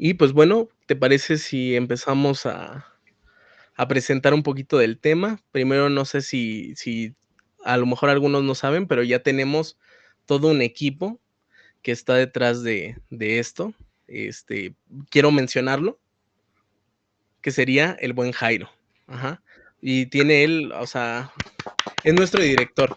Y pues bueno, ¿te parece si empezamos a presentar un poquito del tema? Primero, no sé si a lo mejor algunos no saben, pero ya tenemos todo un equipo que está detrás de esto. Este, quiero mencionarlo, que sería el buen Jairo. Ajá. Y tiene él, o sea, es nuestro director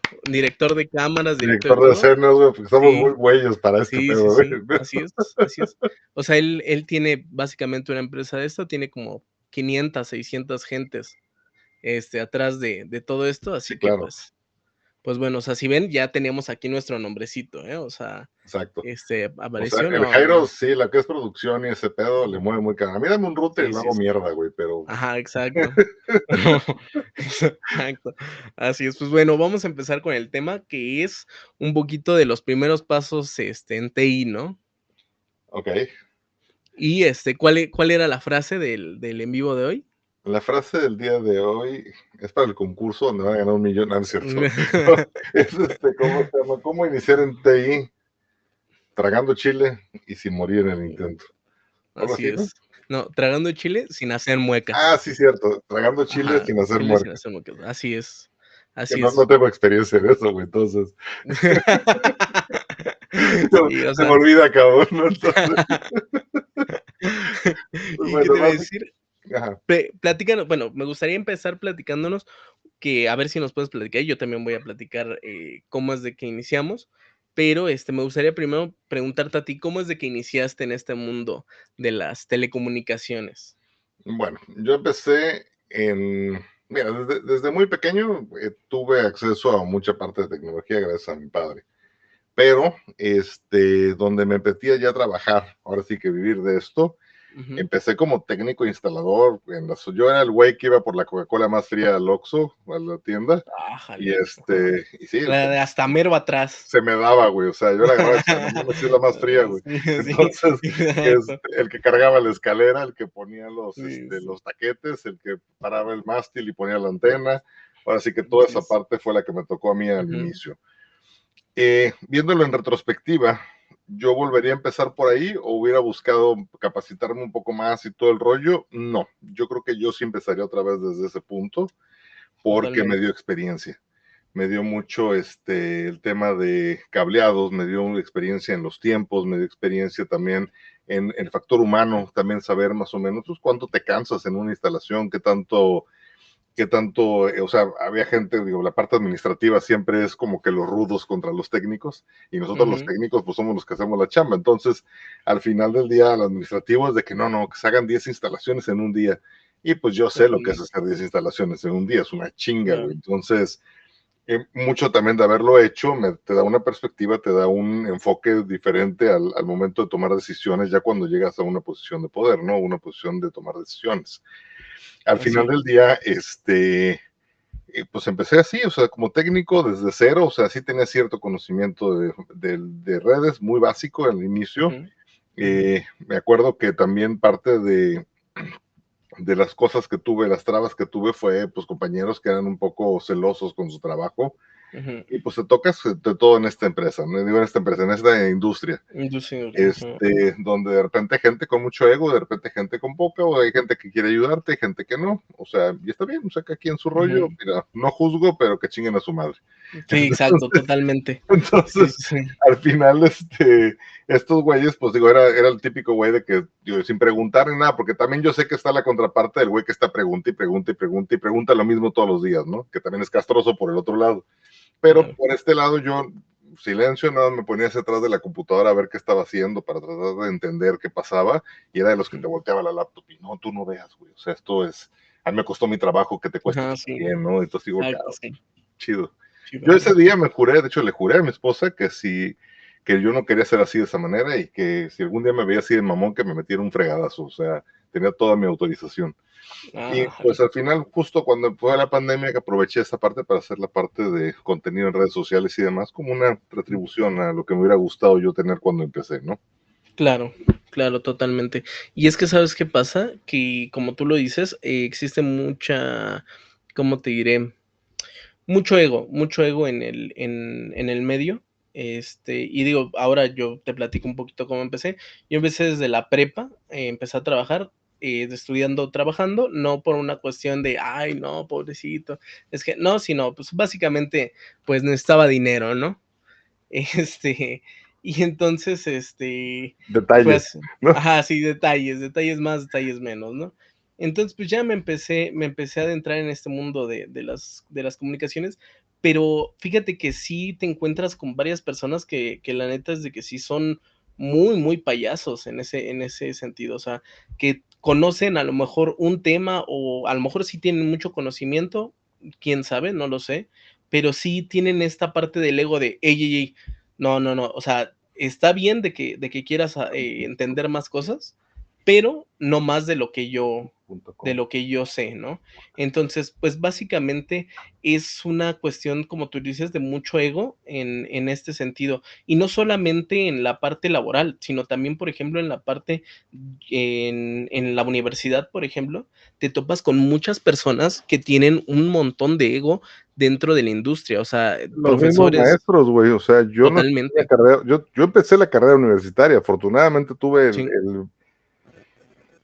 de cámaras, director de Director de todo. escenas, güey, porque somos muy Sí, güeyes para este sí, sí, pedo, güey. sí, así es, así es. O sea, él tiene básicamente una empresa de esto, tiene como 500, 600 gentes, atrás de todo esto, Sí, así que, claro, pues bueno, o sea, si ven, ya tenemos aquí nuestro nombrecito, ¿eh? O sea, exacto. O sea, apareció, el no, Jairo, no. sí, la que es producción y ese pedo le mueve muy caro. A mí dame un router y Sí, lo sí, hago sí. mierda, güey, pero Ajá, exacto. Exacto. Así es. Pues bueno, vamos a empezar con el tema, que es un poquito de los primeros pasos, en TI, ¿no? okey. Y, ¿cuál era la frase del en vivo de hoy? La frase del día de hoy es para el concurso donde van a ganar 1,000,000, no, no es cierto. No, es, ¿cómo se llama? ¿Cómo iniciar en TI tragando chile y sin morir en el intento? ¿Algo Así así, no? es. No, tragando chile sin hacer muecas. Ah, sí, cierto, tragando chile Ajá, sin hacer chile sin muecas, hacer muecas. Así es, que así no es. tengo experiencia en eso, güey, entonces Sí, o se me sea. olvida, cabrón, ¿no? Entonces, pues ¿Y qué bueno, te iba a decir? ajá, Platícanos, bueno, me gustaría empezar platicándonos que a ver si nos puedes platicar, y yo también voy a platicar, cómo es de que iniciamos, pero, me gustaría primero preguntarte a ti, ¿cómo es de que iniciaste en este mundo de las telecomunicaciones? bueno, yo empecé mira, desde muy pequeño, tuve acceso a mucha parte de tecnología gracias a mi padre. Pero, donde me metí ya a trabajar, ahora sí que vivir de esto, Ujú. empecé como técnico instalador. Yo era el güey que iba por la Coca-Cola más fría al Oxxo, a la tienda, y Ájale, ajá. y sí, La de hasta mero atrás. se me daba, güey. O sea, yo la agarraba y decía, no mames, sí es la más fría, güey. Sí, sí, Entonces, exacto. el que cargaba la escalera, el que ponía Sí, sí, los taquetes, el que paraba el mástil y ponía la antena. Ahora sí que toda así esa es. parte fue la que me tocó a mí al Ujú, inicio. Viéndolo en retrospectiva, ¿yo volvería a empezar por ahí o hubiera buscado capacitarme un poco más y todo el rollo? No, yo creo que yo sí empezaría otra vez desde ese punto porque me totalmente. dio experiencia. Me dio mucho el tema de cableados, me dio experiencia en los tiempos, me dio experiencia también en el factor humano, también saber más o menos pues, cuánto te cansas en una instalación, qué tanto, o sea, había gente, digo, la parte administrativa siempre es como que los rudos contra los técnicos y nosotros los Ujú, técnicos pues somos los que hacemos la chamba. Entonces, al final del día, el administrativo es de que no, que se hagan 10 instalaciones en un día. Y pues yo sé lo que es totalmente. hacer 10 instalaciones en un día, es una chinga, Claro. güey. Entonces, mucho también de haberlo hecho te da una perspectiva, te da un enfoque diferente al momento de tomar decisiones ya cuando llegas a una posición de poder, ¿no? Una posición de tomar decisiones. Al Así final del es. día, pues empecé así, o sea, como técnico desde cero, o sea, sí tenía cierto conocimiento de redes, muy básico al inicio. Ujú, ujú, Me acuerdo que también parte de las cosas que tuve, las trabas que tuve fue, pues, compañeros que eran un poco celosos con su trabajo. ujú. Y pues te tocas de todo en esta empresa, no digo en esta empresa, en esta industria Inducir, ujú. donde de repente hay gente con mucho ego, de repente gente con poca, o hay gente que quiere ayudarte, hay gente que no, o sea, y está bien, o sea, que aquí en su rollo, Ujú. mira, no juzgo, pero que chinguen a su madre. Sí, exacto, totalmente. Sí, Entonces, sí, sí. al final, estos güeyes, pues digo, era el típico güey de que, digo, sin preguntar ni nada, porque también yo sé que está la contraparte del güey que está pregunta y pregunta y pregunta y pregunta lo mismo todos los días, ¿no? Que también es castroso por el otro lado. Pero Claro. por este lado yo, silencio, nada, me ponía hacia atrás de la computadora a ver qué estaba haciendo para tratar de entender qué pasaba y era de los que te Ujú. volteaba la laptop y no, tú no veas, güey, o sea, esto es, a mí me costó mi trabajo que te cueste Ajá, sí. bien, ¿no? Entonces digo, Exacto, claro, sí. chido. Sí, Yo ese claro. día me juré, de hecho le juré a mi esposa que que yo no quería ser así de esa manera y que si algún día me veía así de mamón que me metiera un fregadazo, o sea, tenía toda mi autorización. Y Ájale. pues al final, justo cuando fue la pandemia, que aproveché esa parte para hacer la parte de contenido en redes sociales y demás, como una retribución a lo que me hubiera gustado yo tener cuando empecé, ¿no? Claro, claro, totalmente. Y es que, ¿sabes qué pasa? Que, como tú lo dices, existe mucha, ¿cómo te diré? Mucho ego en el medio. Y digo, ahora yo te platico un poquito cómo empecé. Yo empecé desde la prepa, empecé a trabajar, estudiando, trabajando, no por una cuestión de, ay, no, pobrecito, es que no, sino, pues básicamente, pues necesitaba dinero, ¿no? Este, y entonces, Detalles, pues, ¿no? ajá, sí, detalles, detalles más, detalles menos, ¿no? Entonces, pues ya me empecé a adentrar en este mundo de las comunicaciones, pero fíjate que sí te encuentras con varias personas que la neta es de que sí son muy, muy payasos en ese sentido, o sea, que conocen a lo mejor un tema o a lo mejor sí tienen mucho conocimiento, quién sabe, no lo sé, pero sí tienen esta parte del ego de, ey, ey, ey, no, no, no, o sea, está bien de que quieras entender más cosas, pero no más Punto de com. lo que yo sé, ¿no? Entonces, pues básicamente es una cuestión, como tú dices, de mucho ego en este sentido. Y no solamente en la parte laboral, sino también, por ejemplo, en la parte en la universidad, por ejemplo, te topas con muchas personas que tienen un montón de ego dentro de la industria, o sea, Los mismos profesores maestros, güey, o sea, yo no estudié la totalmente, carrera, yo empecé la carrera universitaria, afortunadamente tuve sí,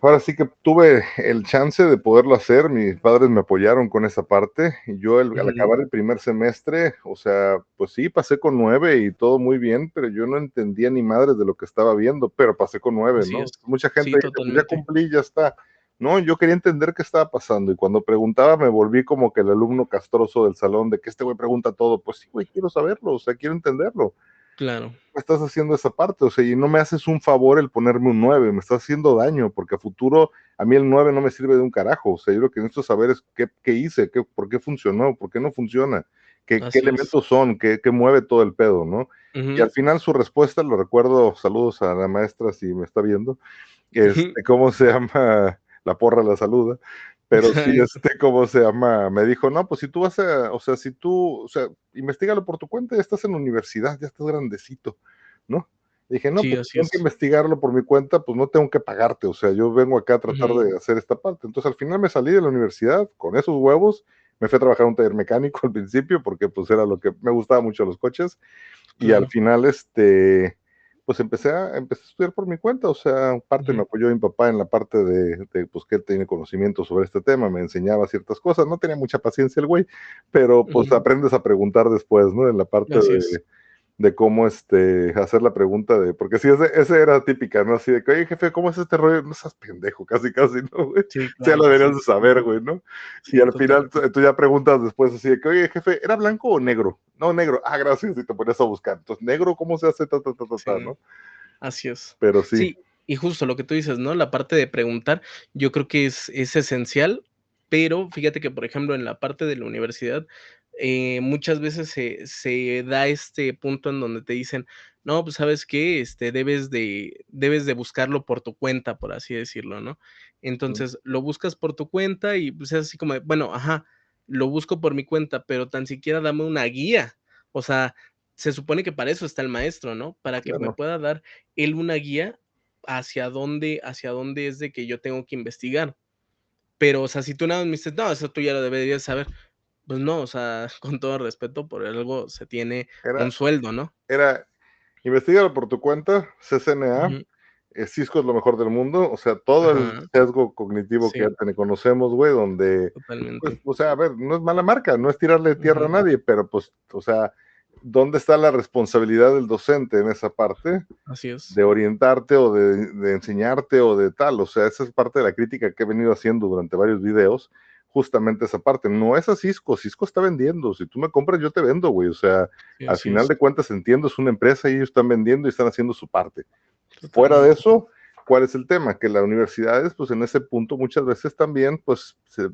ahora sí que tuve el chance de poderlo hacer, mis padres me apoyaron con esa parte, y yo al ujú, acabar el primer semestre, o sea, pues sí, pasé con 9 y todo muy bien, pero yo no entendía ni madres de lo que estaba viendo, pero pasé con 9, así ¿no? es. Mucha Sí, gente dice, pues ya totalmente. cumplí, ya está. No, yo quería entender qué estaba pasando, y cuando preguntaba me volví como que el alumno castroso del salón, de que este güey pregunta todo, pues sí, güey, quiero saberlo, o sea, quiero entenderlo. Claro, Me estás haciendo esa parte, o sea, y no me haces un favor el ponerme un 9, me estás haciendo daño, porque a futuro a mí el 9 no me sirve de un carajo, o sea, yo lo que necesito saber es qué hice, por qué funcionó, por qué no funciona, qué así es. elementos son, qué mueve todo el pedo, ¿no? Y Ujú, al final su respuesta, lo recuerdo, saludos a la maestra si me está viendo, ujú, ¿cómo se llama? La porra la saluda, pero sí, exacto. ¿cómo se llama? Me dijo, no, pues si tú vas a, o sea, si tú, o sea, investigalo por tu cuenta, ya estás en la universidad, ya estás grandecito, ¿no? Dije, no, Sí, pues si así tengo que es. investigarlo por mi cuenta, pues no tengo que pagarte, o sea, yo vengo acá a tratar Ujú, de hacer esta parte. Entonces al final me salí de la universidad con esos huevos, me fui a trabajar en un taller mecánico al principio, porque pues era lo que me gustaba mucho los coches, y al claro. final, pues empecé a estudiar por mi cuenta, o sea, parte me Ujú, apoyó mi papá en la parte pues que él tiene conocimiento sobre este tema, me enseñaba ciertas cosas, no tenía mucha paciencia el güey, pero pues ujú, aprendes a preguntar después, ¿no? En la parte así es. de cómo hacer la pregunta porque sí, ese era típica, ¿no? Así de que, oye, jefe, ¿cómo es este rollo? No seas pendejo, casi, casi, ¿no, güey? Sí, Sí, ya lo claro, sí, deberías de saber, güey, ¿no? Y sí, al total. final tú ya preguntas después así de que, oye, jefe, ¿era blanco o negro? No, negro. Ah, gracias, y te pones a buscar. Entonces, negro, ¿cómo se hace? Ta, Sí, ¿no? así es. Pero sí, Sí, y justo lo que tú dices, ¿no? La parte de preguntar, yo creo que es esencial, pero fíjate que, por ejemplo, en la parte de la universidad, muchas veces se da este punto en donde te dicen: "No, pues, ¿sabes qué? Debes de buscarlo por tu cuenta", por así decirlo, ¿no? mm, Entonces, lo buscas por tu cuenta y, pues, es así como de, bueno, ajá, lo busco por mi cuenta, pero tan siquiera dame una guía. O sea, se supone que para eso está el maestro, ¿no? Para que me claro. pueda dar él una guía hacia dónde es de que yo tengo que investigar. Pero, o sea, si tú nada más me dices: "No, eso tú ya lo deberías saber", pues no, o sea, con todo respeto, por algo se tiene Era, un sueldo, ¿no? era, investigalo por tu cuenta, CCNA, Ujú. Cisco es lo mejor del mundo, o sea, todo el Ajá, sesgo cognitivo que ya sí, conocemos, güey, donde, pues, totalmente. o sea, a ver, no es mala marca, no es tirarle tierra a Ujú, nadie, pero pues, o sea, ¿dónde está la responsabilidad del docente en esa parte? así es. De orientarte o de enseñarte o de tal, o sea, esa es parte de la crítica que he venido haciendo durante varios videos, justamente esa parte, no es a Cisco, Cisco está vendiendo, si tú me compras yo te vendo, güey, o sea, Sí, al así final es. de cuentas entiendo, es una empresa y ellos están vendiendo y están haciendo su parte. Fuera de Totalmente. eso, ¿cuál es el tema? Que las universidades, pues en ese punto muchas veces también, pues se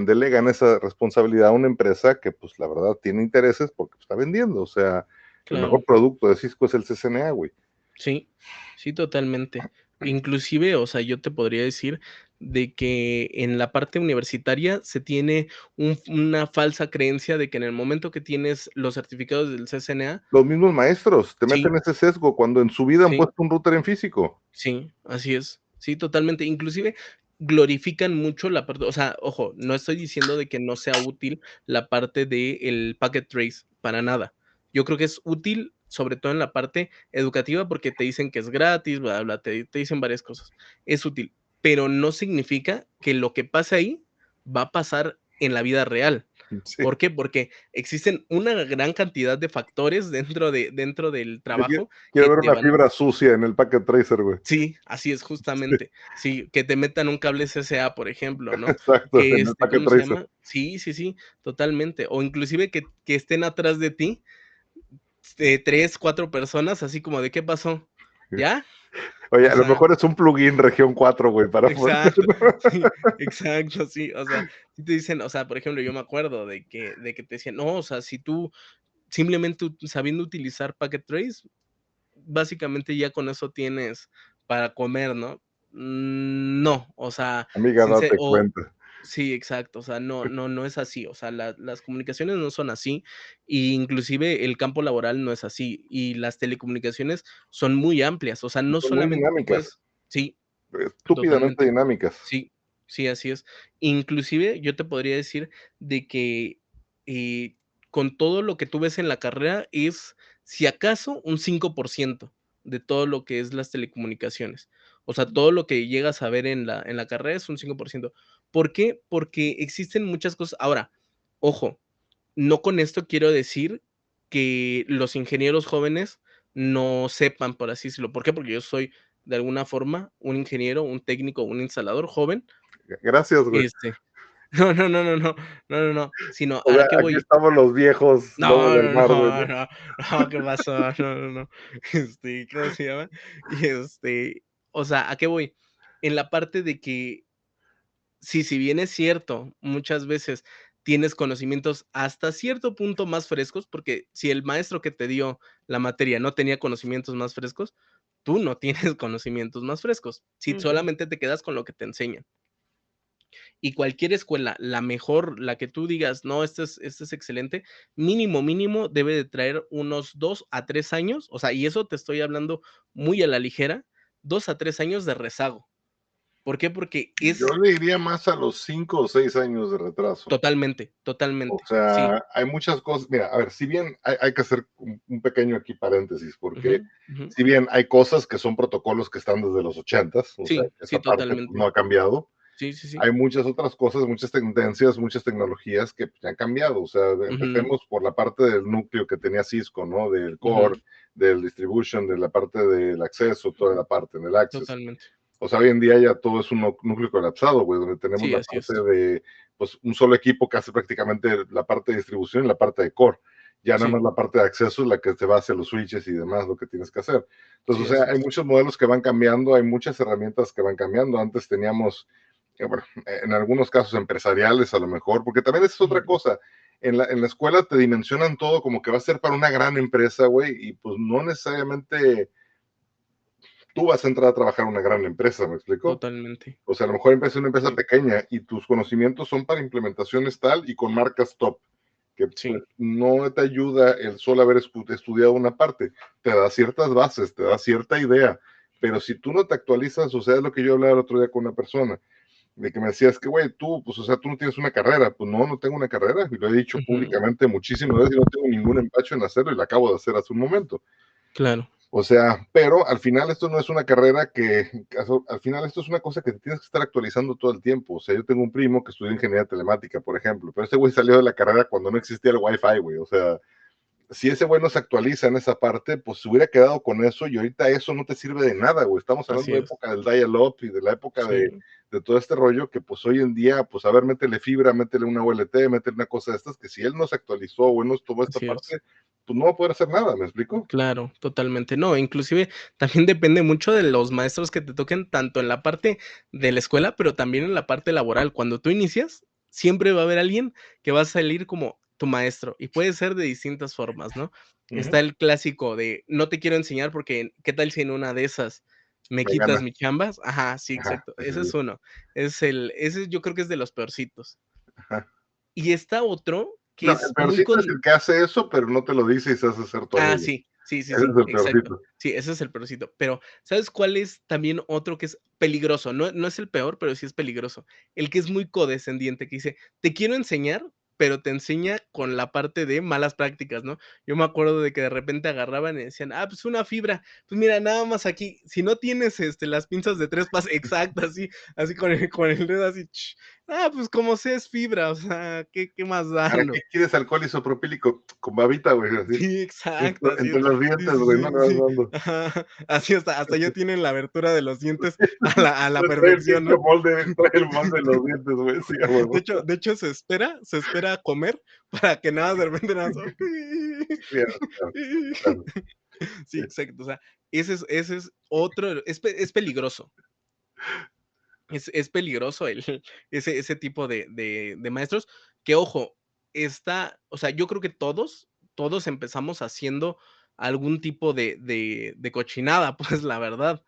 delegan esa responsabilidad a una empresa que, pues la verdad, tiene intereses porque está vendiendo, o sea, el mejor Claro. producto de Cisco es el CCNA, güey. Sí, sí, totalmente. Inclusive, o sea, yo te podría decir de que en la parte universitaria se tiene una falsa creencia de que en el momento que tienes los certificados del CCNA, Los mismos maestros te sí, meten ese sesgo cuando en su vida han sí, puesto un router en físico. sí, así es. Sí, totalmente. Inclusive glorifican mucho la parte, o sea, ojo, no estoy diciendo de que no sea útil la parte del packet trace, para nada. Yo creo que es útil sobre todo en la parte educativa, porque te dicen que es gratis, bla, bla, te dicen varias cosas. Es útil, pero no significa que lo que pasa ahí va a pasar en la vida real. Sí. ¿Por qué? Porque existen una gran cantidad de factores dentro del Yo trabajo quiero que ver te una van a. fibra sucia en el packet tracer, güey. Sí, así es, Sí, justamente. Sí, que te metan un cable CCA, por ejemplo, ¿no? exacto, Que, en el packet ¿cómo se tracer. llama? Sí, sí, sí, totalmente. O inclusive que estén atrás de ti, 3, 4 personas, así como de, ¿qué pasó? ¿Ya? Oye, O a lo sea, mejor es un plugin región 4, güey, para poder. exacto, sí, exacto, sí. O sea, sí te dicen, o sea, por ejemplo, yo me acuerdo de que te decían: "No, o sea, si tú simplemente sabiendo utilizar Packet Trace, básicamente ya con eso tienes para comer", ¿no? No, o sea, Amiga, sincer date o cuenta. sí, exacto, o sea, no es así, o sea, las comunicaciones no son así, y inclusive el campo laboral no es así, y las telecomunicaciones son muy amplias, o sea, no Son muy solamente te dinámicas, puedes. Sí, estúpidamente totalmente. dinámicas. Sí, sí, así es. Inclusive, yo te podría decir de que, eh, con todo lo que tú ves en la carrera es, si acaso, un 5% de todo lo que es las telecomunicaciones. O sea, todo lo que llegas a ver en la carrera es un 5%. ¿Por qué? Porque existen muchas cosas. Ahora, ojo, no con esto quiero decir que los ingenieros jóvenes no sepan, por así decirlo. ¿Por qué? Porque yo soy, de alguna forma, un ingeniero, un técnico, un instalador joven, Gracias, güey. este, no, no, no, no, no, no, no, no, sino, O sea, ¿a qué aquí voy? estamos los viejos lobos No, del no, mar, güey, no, ¿no? no, no, ¿qué pasó? No, no, no, ¿cómo se llama? Y, o sea, ¿a qué voy? En la parte de que sí, si bien es cierto, muchas veces tienes conocimientos hasta cierto punto más frescos, porque si el maestro que te dio la materia no tenía conocimientos más frescos, tú no tienes conocimientos más frescos, si Ujú. solamente te quedas con lo que te enseñan. Y cualquier escuela, la mejor, la que tú digas, no, este es excelente, mínimo, mínimo debe de traer unos 2 a 3 años, o sea, y eso te estoy hablando muy a la ligera, 2 a 3 años de rezago. ¿Por qué? Porque Yo es le diría más a los 5 o 6 años de retraso. totalmente, O totalmente, sí. sea, hay muchas cosas. Mira, a ver, si bien hay que hacer un pequeño aquí paréntesis, porque Ujú, ujú. si bien hay cosas que son protocolos que están desde los 80s, o sea, Sí, esa sí, parte pues, no totalmente. ha cambiado. Sí, sí, sí. Hay muchas otras cosas, muchas tendencias, muchas tecnologías que pues, han cambiado. O sea, Ujú, empecemos por la parte del núcleo que tenía Cisco, ¿no? Del core, ujú. del distribution, de la parte del acceso, toda la parte del access. Totalmente. O sea, hoy en día ya todo es un núcleo colapsado, güey, donde tenemos Sí, la así parte es. de, pues, un solo equipo que hace prácticamente la parte de distribución y la parte de core. Ya nada Sí, más la parte de acceso es la que te va hacia los switches y demás, lo que tienes que hacer. Entonces, sí, o sea, así hay es. muchos modelos que van cambiando, hay muchas herramientas que van cambiando. Antes teníamos, bueno, en algunos casos empresariales a lo mejor, porque también esa es otra Ujú. cosa. En la escuela te dimensionan todo como que va a ser para una gran empresa, güey, y pues no necesariamente tú vas a entrar a trabajar en una gran empresa, ¿me explico? Totalmente. O sea, a lo mejor empieza una empresa Sí, pequeña y tus conocimientos son para implementaciones tal y con marcas top, que pues sí, no te ayuda el solo haber estudiado una parte, te da ciertas bases, te da cierta idea, pero si tú no te actualizas, o sea, es lo que yo hablaba el otro día con una persona, de que me decías que, güey, tú, pues, o sea, tú no tienes una carrera, pues no, no tengo una carrera, y lo he dicho ujú, públicamente muchísimas veces y no tengo ningún empacho en hacerlo y lo acabo de hacer hace un momento. claro. O sea, pero al final esto no es una carrera al final esto es una cosa que tienes que estar actualizando todo el tiempo. O sea, yo tengo un primo que estudió ingeniería telemática, por ejemplo, pero ese güey salió de la carrera cuando no existía el Wi-Fi, güey. O sea, si ese güey no se actualiza en esa parte, pues se hubiera quedado con eso y ahorita eso no te sirve de nada, güey. Estamos hablando Así de es. época del dial-up y de la época Sí, de todo este rollo que pues hoy en día, pues a ver, métele fibra, métele una ULT, métele una cosa de estas, que si él no se actualizó o él no tomó esta así es. parte, pues no va a poder hacer nada, ¿me explico? Claro, totalmente. No, inclusive también depende mucho de los maestros que te toquen, tanto en la parte de la escuela, pero también en la parte laboral. Cuando tú inicias, siempre va a haber alguien que va a salir como tu maestro y puede ser de distintas formas, ¿no? Ujú. Está el clásico de no te quiero enseñar porque qué tal si en una de esas me Me quitas gana. mi chambas. Ajá, sí, Ajá, exacto. sí, sí, Ese sí. es uno. Ese yo creo que es de los peorcitos. Ajá. Y está otro que No, el es muy peorcito es el que hace eso, pero no te lo dice y se hace hacer todo ello. sí, sí, sí, Ese sí, es el exacto. peorcito. Sí, ese es el peorcito. Pero, ¿sabes cuál es también otro que es peligroso? No es el peor, pero sí es peligroso. El que es muy codescendiente, que dice: "Te quiero enseñar, pero te enseña con la parte de malas prácticas, ¿no? Yo me acuerdo de que de repente agarraban y decían: "Ah, pues una fibra, pues mira, nada más aquí, si no tienes, las pinzas de 3 pas", exacto, así con el dedo así, "Ah, pues como sea es fibra, o sea, ¿qué más da?", ¿Para qué ¿no? quieres alcohol isopropílico? Con babita, güey, así, Sí, exacto, así entre es. los Sí, dientes, sí, güey, no sí, le vas sí. dando. Ajá. Así hasta ya tienen la abertura de los dientes a la Trae el perfección, pinche ¿no? molde, trae el molde en los dientes, güey, sí, a De huevo. hecho de hecho se espera a comer para que nada más de repente nada más Claro, claro, claro. Sí, exacto, o sea, ese es otro es peligroso. Es peligroso ese tipo de maestros, que ojo, o sea, yo creo que todos empezamos haciendo algún tipo de cochinada, pues, la verdad.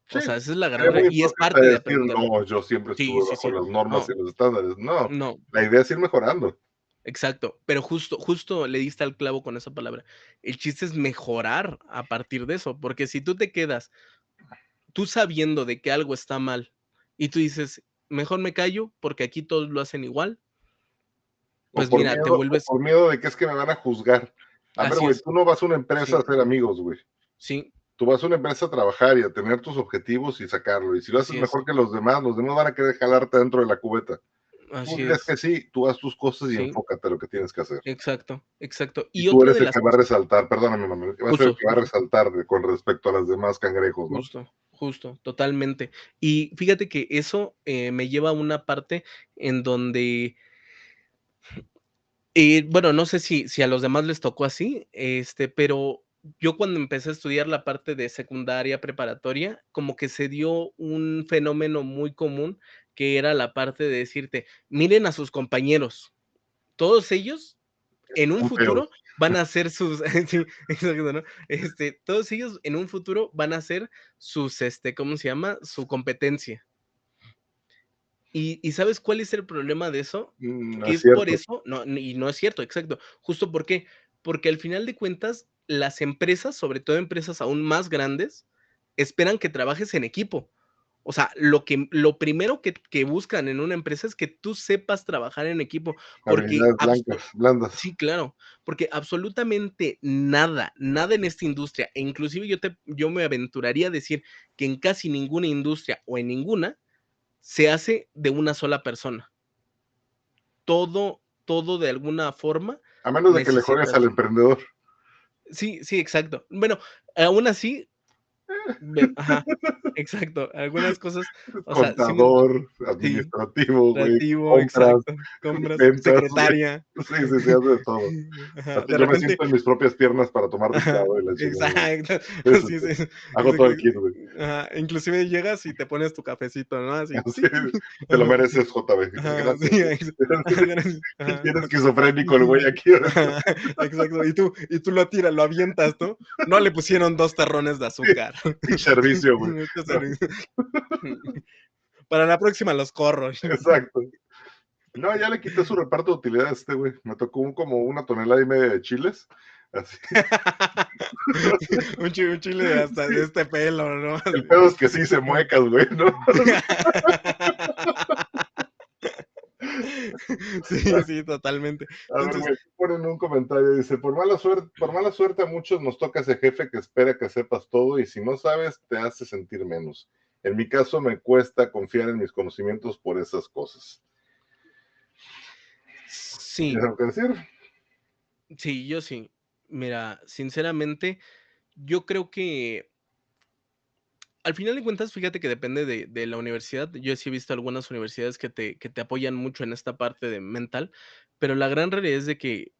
Sí, O sea, esa es la gran sería muy y es hipócrita parte de decir: aprender. "No, yo siempre Sí, estuve sí, bajo sí. las normas No, y los estándares". No, no, la idea es ir mejorando. exacto, pero justo le diste al clavo con esa palabra. El chiste es mejorar a partir de eso, porque si tú te quedas, tú sabiendo de que algo está mal, y tú dices: "Mejor me callo, porque aquí todos lo hacen igual", pues mira, te O vuelves por miedo de que es que me van a juzgar. A ver, así güey, es, tú no vas a una empresa a sí, hacer amigos, güey. sí, Tú vas a una empresa a trabajar y a tener tus objetivos y sacarlo. Y si lo haces así es, mejor que los demás van a querer jalarte dentro de la cubeta. Tú así crees que es, sí, tú haz tus cosas y sí, enfócate a lo que tienes que hacer. exacto, exacto. Y Y tú otra eres de el las que va a cosas resaltar, perdóname, mami, va a ser el justo, que va a justo, resaltar con respecto a las demás cangrejos, ¿no? justo, totalmente. Y fíjate que eso, me lleva a una parte en donde, bueno, no sé si a los demás les tocó así, pero yo cuando empecé a estudiar la parte de secundaria, preparatoria, como que se dio un fenómeno muy común, que era la parte de decirte: "Miren a sus compañeros, todos ellos en un Están feos. futuro van a ser sus", sí, exacto, ¿no? Todos ellos en un futuro van a ser sus, ¿cómo se llama? Su competencia. ¿Y sabes cuál es el problema de eso? No Que es es por cierto. eso y no es cierto, exacto. ¿Justo por qué? Porque al final de cuentas, las empresas, sobre todo empresas aún más grandes, esperan que trabajes en equipo. O sea, lo primero que buscan en una empresa es que tú sepas trabajar en equipo, porque Habilidades blancas, blandas. sí, claro, porque absolutamente nada, nada en esta industria, e inclusive yo me aventuraría a decir que en casi ninguna industria o en ninguna se hace de una sola persona. Todo de alguna forma A menos de que le juegues al necesitas emprendedor. sí, sí, exacto. Bueno, aún así, ajá, exacto, algunas cosas, o sea, sí me Contador, sí, administrativo, güey, creativo, compras, exacto, compras, ventas, güey. secretaria. Sí, sí, sí, hace de todo. Ajá, Hasta de yo me repente siento en mis propias piernas para tomar ajá, dictado y la chingada, güey. exacto, Sí, sí, sí, sí. sí, Hago todo exacto, el kit, güey. ajá, inclusive llegas y te pones tu cafecito, ¿no? Así, Así, sí, te lo ajá, mereces, JB. ajá, sí, Gracias, güey. ajá, gracias, ajá, Bien esquizofrénico el güey aquí. ajá, exacto, y tú lo tiras, lo avientas, ¿no? No le pusieron 2 terrones de azúcar. Pinche servicio, güey. Este servicio. Para la próxima los corro. Exacto. No, ya le quité su reparto de utilidades a este güey. Me tocó como 1,5 toneladas de chiles. Así. Un chile de hasta de Sí. este pelo, ¿no? El pedo es que sí se muecas, güey, ¿no? Sí, sí, totalmente. A ver, Entonces güey, ponen un comentario, dice, por mala suerte a muchos nos toca ese jefe que espera que sepas todo y si no sabes te hace sentir menos. En mi caso me cuesta confiar en mis conocimientos por esas cosas. ¿Tienes sí, algo que decir? sí, yo sí. Mira, sinceramente, yo creo que al final de cuentas, fíjate que depende de la universidad. Yo sí he visto algunas universidades que te apoyan mucho en esta parte de mental, pero la gran realidad es de que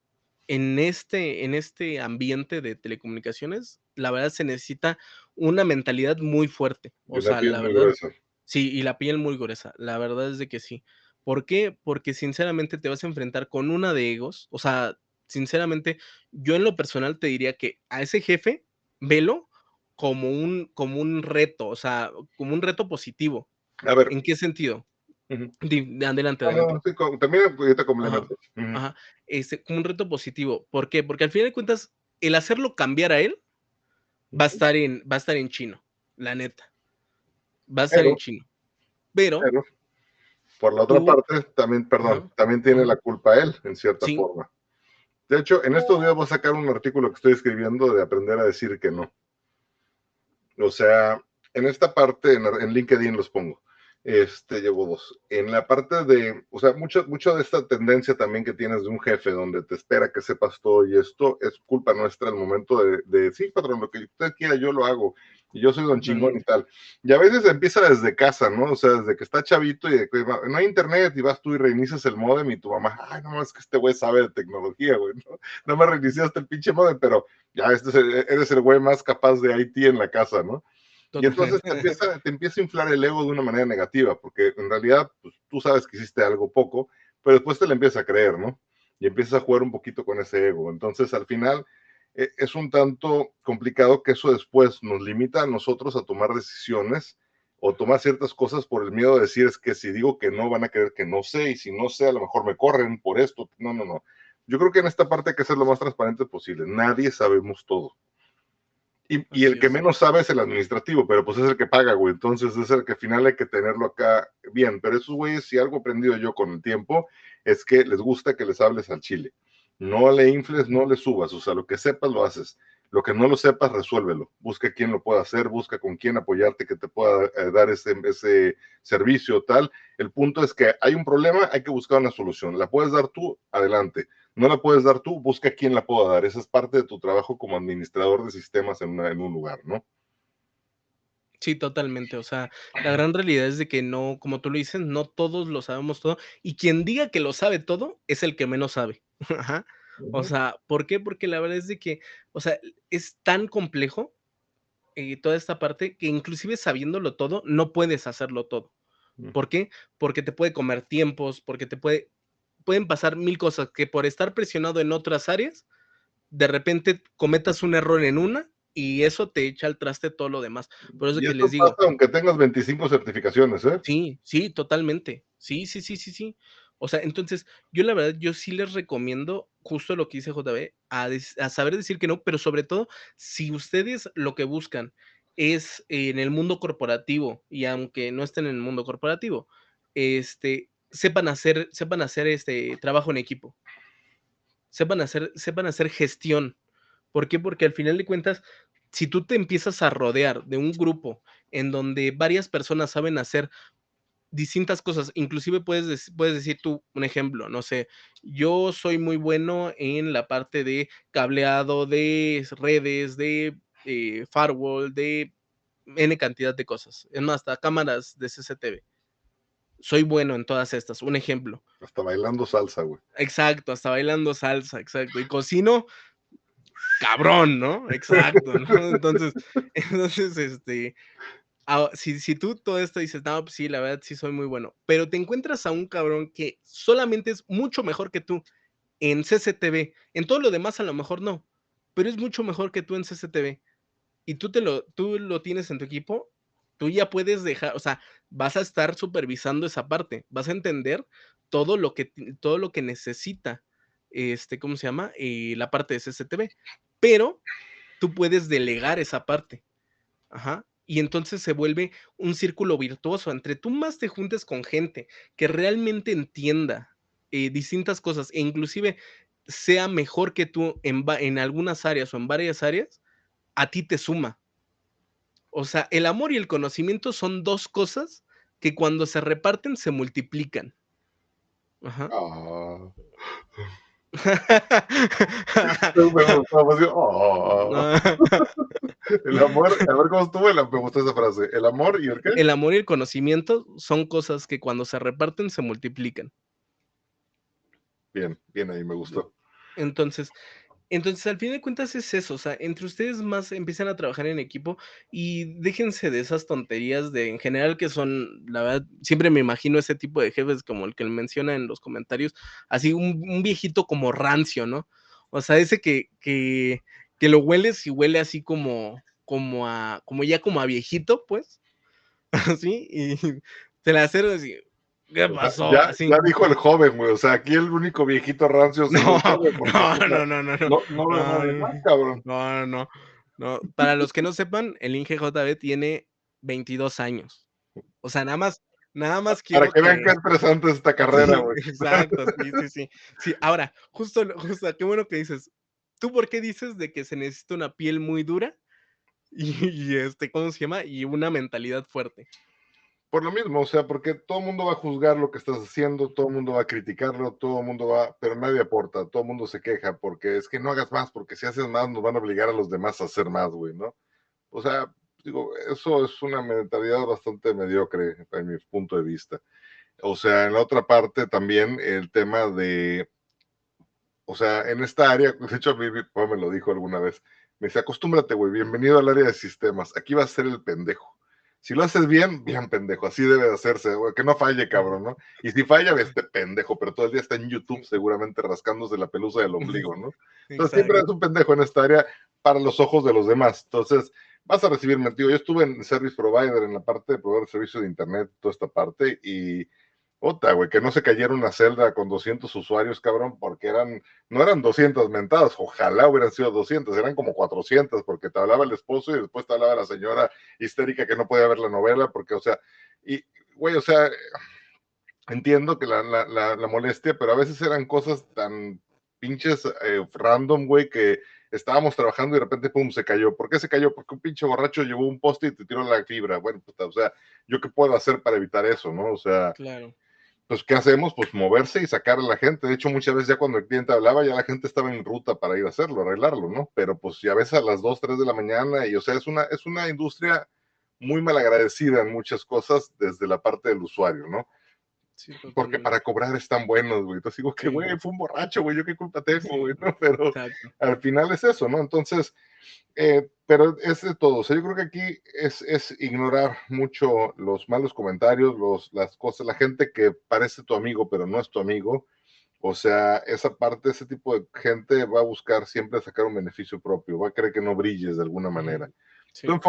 en este ambiente de telecomunicaciones, la verdad se necesita una mentalidad muy fuerte. Y O la sea, piel la muy verdad, gruesa. sí, y la piel muy gruesa. La verdad es de que sí. ¿Por qué? Porque sinceramente te vas a enfrentar con una de egos. O sea, sinceramente, yo en lo personal te diría que a ese jefe, velo como un reto, o sea, como un reto positivo. A ver, ¿En qué sentido? ujú. Adelante, No, no, adelante. sí, también ahorita Ajá, complemento. Ujú. ajá, como un reto positivo, ¿por qué? Porque al final de cuentas, el hacerlo cambiar a él va a estar en chino, la neta, va a estar en Pero, chino, pero pero, Por la otra Tú parte, también, perdón, ajá, también tiene ajá, la culpa él, en cierta sí, forma. De hecho, en estos días voy a sacar un artículo que estoy escribiendo de aprender a decir que no. O sea, en esta parte, en LinkedIn los pongo. Llevo dos. En la parte de, o sea, mucho de esta tendencia también que tienes de un jefe donde te espera que sepas todo y esto es culpa nuestra al momento de sí, patrón, lo que usted quiera yo lo hago. Y yo soy don chingón y totalmente. tal. Y a veces empieza desde casa, ¿no? O sea, desde que está chavito y de que no hay internet y vas tú y reinicias el modem y tu mamá, ay, no, es que este güey sabe de tecnología, güey, ¿no? No me reiniciaste el pinche modem, pero ya eres el güey más capaz de IT en la casa, ¿no? Y entonces Totalmente. te empieza a inflar el ego de una manera negativa, porque en realidad pues, tú sabes que hiciste algo poco, pero después te lo empiezas a creer, ¿no? Y empiezas a jugar un poquito con ese ego. Entonces, al final, es un tanto complicado que eso después nos limita a nosotros a tomar decisiones o tomar ciertas cosas por el miedo de decir es que si digo que no, van a creer que no sé, y si no sé, a lo mejor me corren por esto. No, no, no. Yo creo que en esta parte hay que ser lo más transparente posible. Nadie sabemos todo. Y Así el que es. menos sabe es el administrativo, pero pues es el que paga, güey. Entonces es el que al final hay que tenerlo acá bien. Pero esos güeyes, si algo he aprendido yo con el tiempo, es que les gusta que les hables al chile. No le infles, no le subas. O sea, lo que sepas lo haces. Lo que no lo sepas, resuélvelo. Busca quién lo pueda hacer, busca con quién apoyarte que te pueda dar ese servicio tal. El punto es que hay un problema, hay que buscar una solución. La puedes dar tú, adelante. No la puedes dar tú, busca quién la pueda dar. Esa es parte de tu trabajo como administrador de sistemas en un lugar, ¿no? Sí, totalmente. O sea, la gran realidad es de que no, como tú lo dices, no todos lo sabemos todo, y quien diga que lo sabe todo es el que menos sabe. Ajá. O Ujú. sea, ¿por qué? Porque la verdad es de que, o sea, es tan complejo, toda esta parte, que inclusive sabiéndolo todo, no puedes hacerlo todo. ¿Por qué? Porque te puede comer tiempos, porque pueden pasar 1000 cosas, que por estar presionado en otras áreas, de repente cometas un error en una, y eso te echa al traste todo lo demás. Por eso Y que esto les pasa digo. aunque tengas 25 certificaciones, ¿eh? Sí, sí, totalmente. Sí, sí, sí, sí, sí. O sea, entonces, yo la verdad, yo sí les recomiendo justo lo que dice JB, a saber decir que no, pero sobre todo, si ustedes lo que buscan es en el mundo corporativo, y aunque no estén en el mundo corporativo, sepan hacer, trabajo en equipo, sepan hacer gestión. ¿Por qué? Porque al final de cuentas, si tú te empiezas a rodear de un grupo en donde varias personas saben hacer distintas cosas, inclusive puedes decir tú un ejemplo, no sé, yo soy muy bueno en la parte de cableado, de redes, de, firewall, de N cantidad de cosas. Es más, hasta cámaras de CCTV. Soy bueno en todas estas, un ejemplo. Hasta bailando salsa, güey. Exacto, hasta bailando salsa, exacto. Y cocino cabrón, ¿no? Exacto, ¿no? Entonces entonces, si tú todo esto dices: "No, pues sí, la verdad sí soy muy bueno", pero te encuentras a un cabrón que solamente es mucho mejor que tú en CCTV, en todo lo demás a lo mejor no, pero es mucho mejor que tú en CCTV, y tú lo tienes en tu equipo, tú ya puedes dejar, o sea, vas a estar supervisando esa parte, vas a entender todo lo que necesita, ¿cómo se llama? La parte de CCTV, pero tú puedes delegar esa parte. Ajá. Y entonces se vuelve un círculo virtuoso. Entre tú más te juntes con gente que realmente entienda, distintas cosas, e inclusive sea mejor que tú en algunas áreas o en varias áreas, a ti te suma. O sea, el amor y el conocimiento son 2 cosas que cuando se reparten se multiplican. Ajá. Ah. Me gustó, pues, oh. El amor, a ver cómo estuvo, me gustó esa frase. El amor y el qué? El amor y el conocimiento son cosas que cuando se reparten se multiplican. Bien, bien ahí, me gustó. Entonces, al fin de cuentas es eso, o sea, entre ustedes más empiezan a trabajar en equipo y déjense de esas tonterías de en general que son, la verdad, siempre me imagino ese tipo de jefes como el que él menciona en los comentarios, así un viejito como rancio, ¿no? O sea, ese que lo hueles y huele así como ya como a viejito, pues, así, y te la haces así, ¿qué O sea, pasó? ya Así. dijo el joven, güey. O sea, aquí el único viejito rancio soy No, el joven, porque no, puta, no, no, no, no, no veo no, nadie más, cabrón. no, no, no. Para los que no sepan, el Inge JB tiene 22 años. O sea, nada más. Nada más Para quiero que vean qué que estresante es esta carrera, sí, güey. exacto, sí, sí, sí. Sí, ahora, justo, qué bueno que dices, ¿tú por qué dices de que se necesita una piel muy dura ¿cómo se llama? Y una mentalidad fuerte? Por lo mismo, o sea, porque todo el mundo va a juzgar lo que estás haciendo, todo el mundo va a criticarlo, todo el mundo va, pero nadie aporta, todo el mundo se queja, porque es que no hagas más, porque si haces más nos van a obligar a los demás a hacer más, güey, ¿no? O sea, digo, eso es una mentalidad bastante mediocre en mi punto de vista. O sea, en la otra parte también el tema de, o sea, en esta área, de hecho a mí mi papá me lo dijo alguna vez, me dice, acostúmbrate, güey, bienvenido al área de sistemas, aquí vas a ser el pendejo. Si lo haces bien, bien pendejo, así debe de hacerse, güey, que no falle, Ujú. cabrón, ¿no? Y si falla, este pendejo, pero todo el día está en YouTube Sí. seguramente rascándose la pelusa del ombligo, ¿no? Entonces siempre es Exacto. un pendejo en esta área para los ojos de los demás. Entonces, vas a recibir mentido. Yo estuve en Service Provider, en la parte de proveedor de servicio de Internet, toda esta parte, y puta, güey, que no se cayera una celda con 200 usuarios, cabrón, porque no eran 200 mentadas, ojalá hubieran sido 200, eran como 400, porque te hablaba el esposo y después te hablaba la señora histérica que no podía ver la novela, porque, o sea, y, güey, o sea, entiendo que la molestia, pero a veces eran cosas tan pinches random, güey, que estábamos trabajando y de repente, pum, se cayó. ¿Por qué se cayó? Porque un pinche borracho llevó un poste y te tiró la fibra. Bueno, puta, o sea, ¿yo qué puedo hacer para evitar eso, no? O sea, Claro. pues, ¿qué hacemos? Pues moverse y sacar a la gente. De hecho, muchas veces ya cuando el cliente hablaba, ya la gente estaba en ruta para ir a hacerlo, arreglarlo, ¿no? Pero pues ya ves a las 2 3 de la mañana y, o sea, es una industria muy malagradecida en muchas cosas desde la parte del usuario, ¿no? Sí, Porque para totalmente. cobrar están buenos, güey. Entonces digo que, Sí, güey, fue un borracho, güey, yo qué culpa tengo, sí, güey, ¿no? Pero exacto. al final es eso, ¿no? Entonces, pero es de todo. O sea, yo creo que aquí es ignorar mucho los malos comentarios, las cosas, la gente que parece tu amigo, pero no es tu amigo. O sea, esa parte, ese tipo de gente va a buscar siempre sacar un beneficio propio, va a querer que no brilles de alguna manera. Ujú. Tú Sí,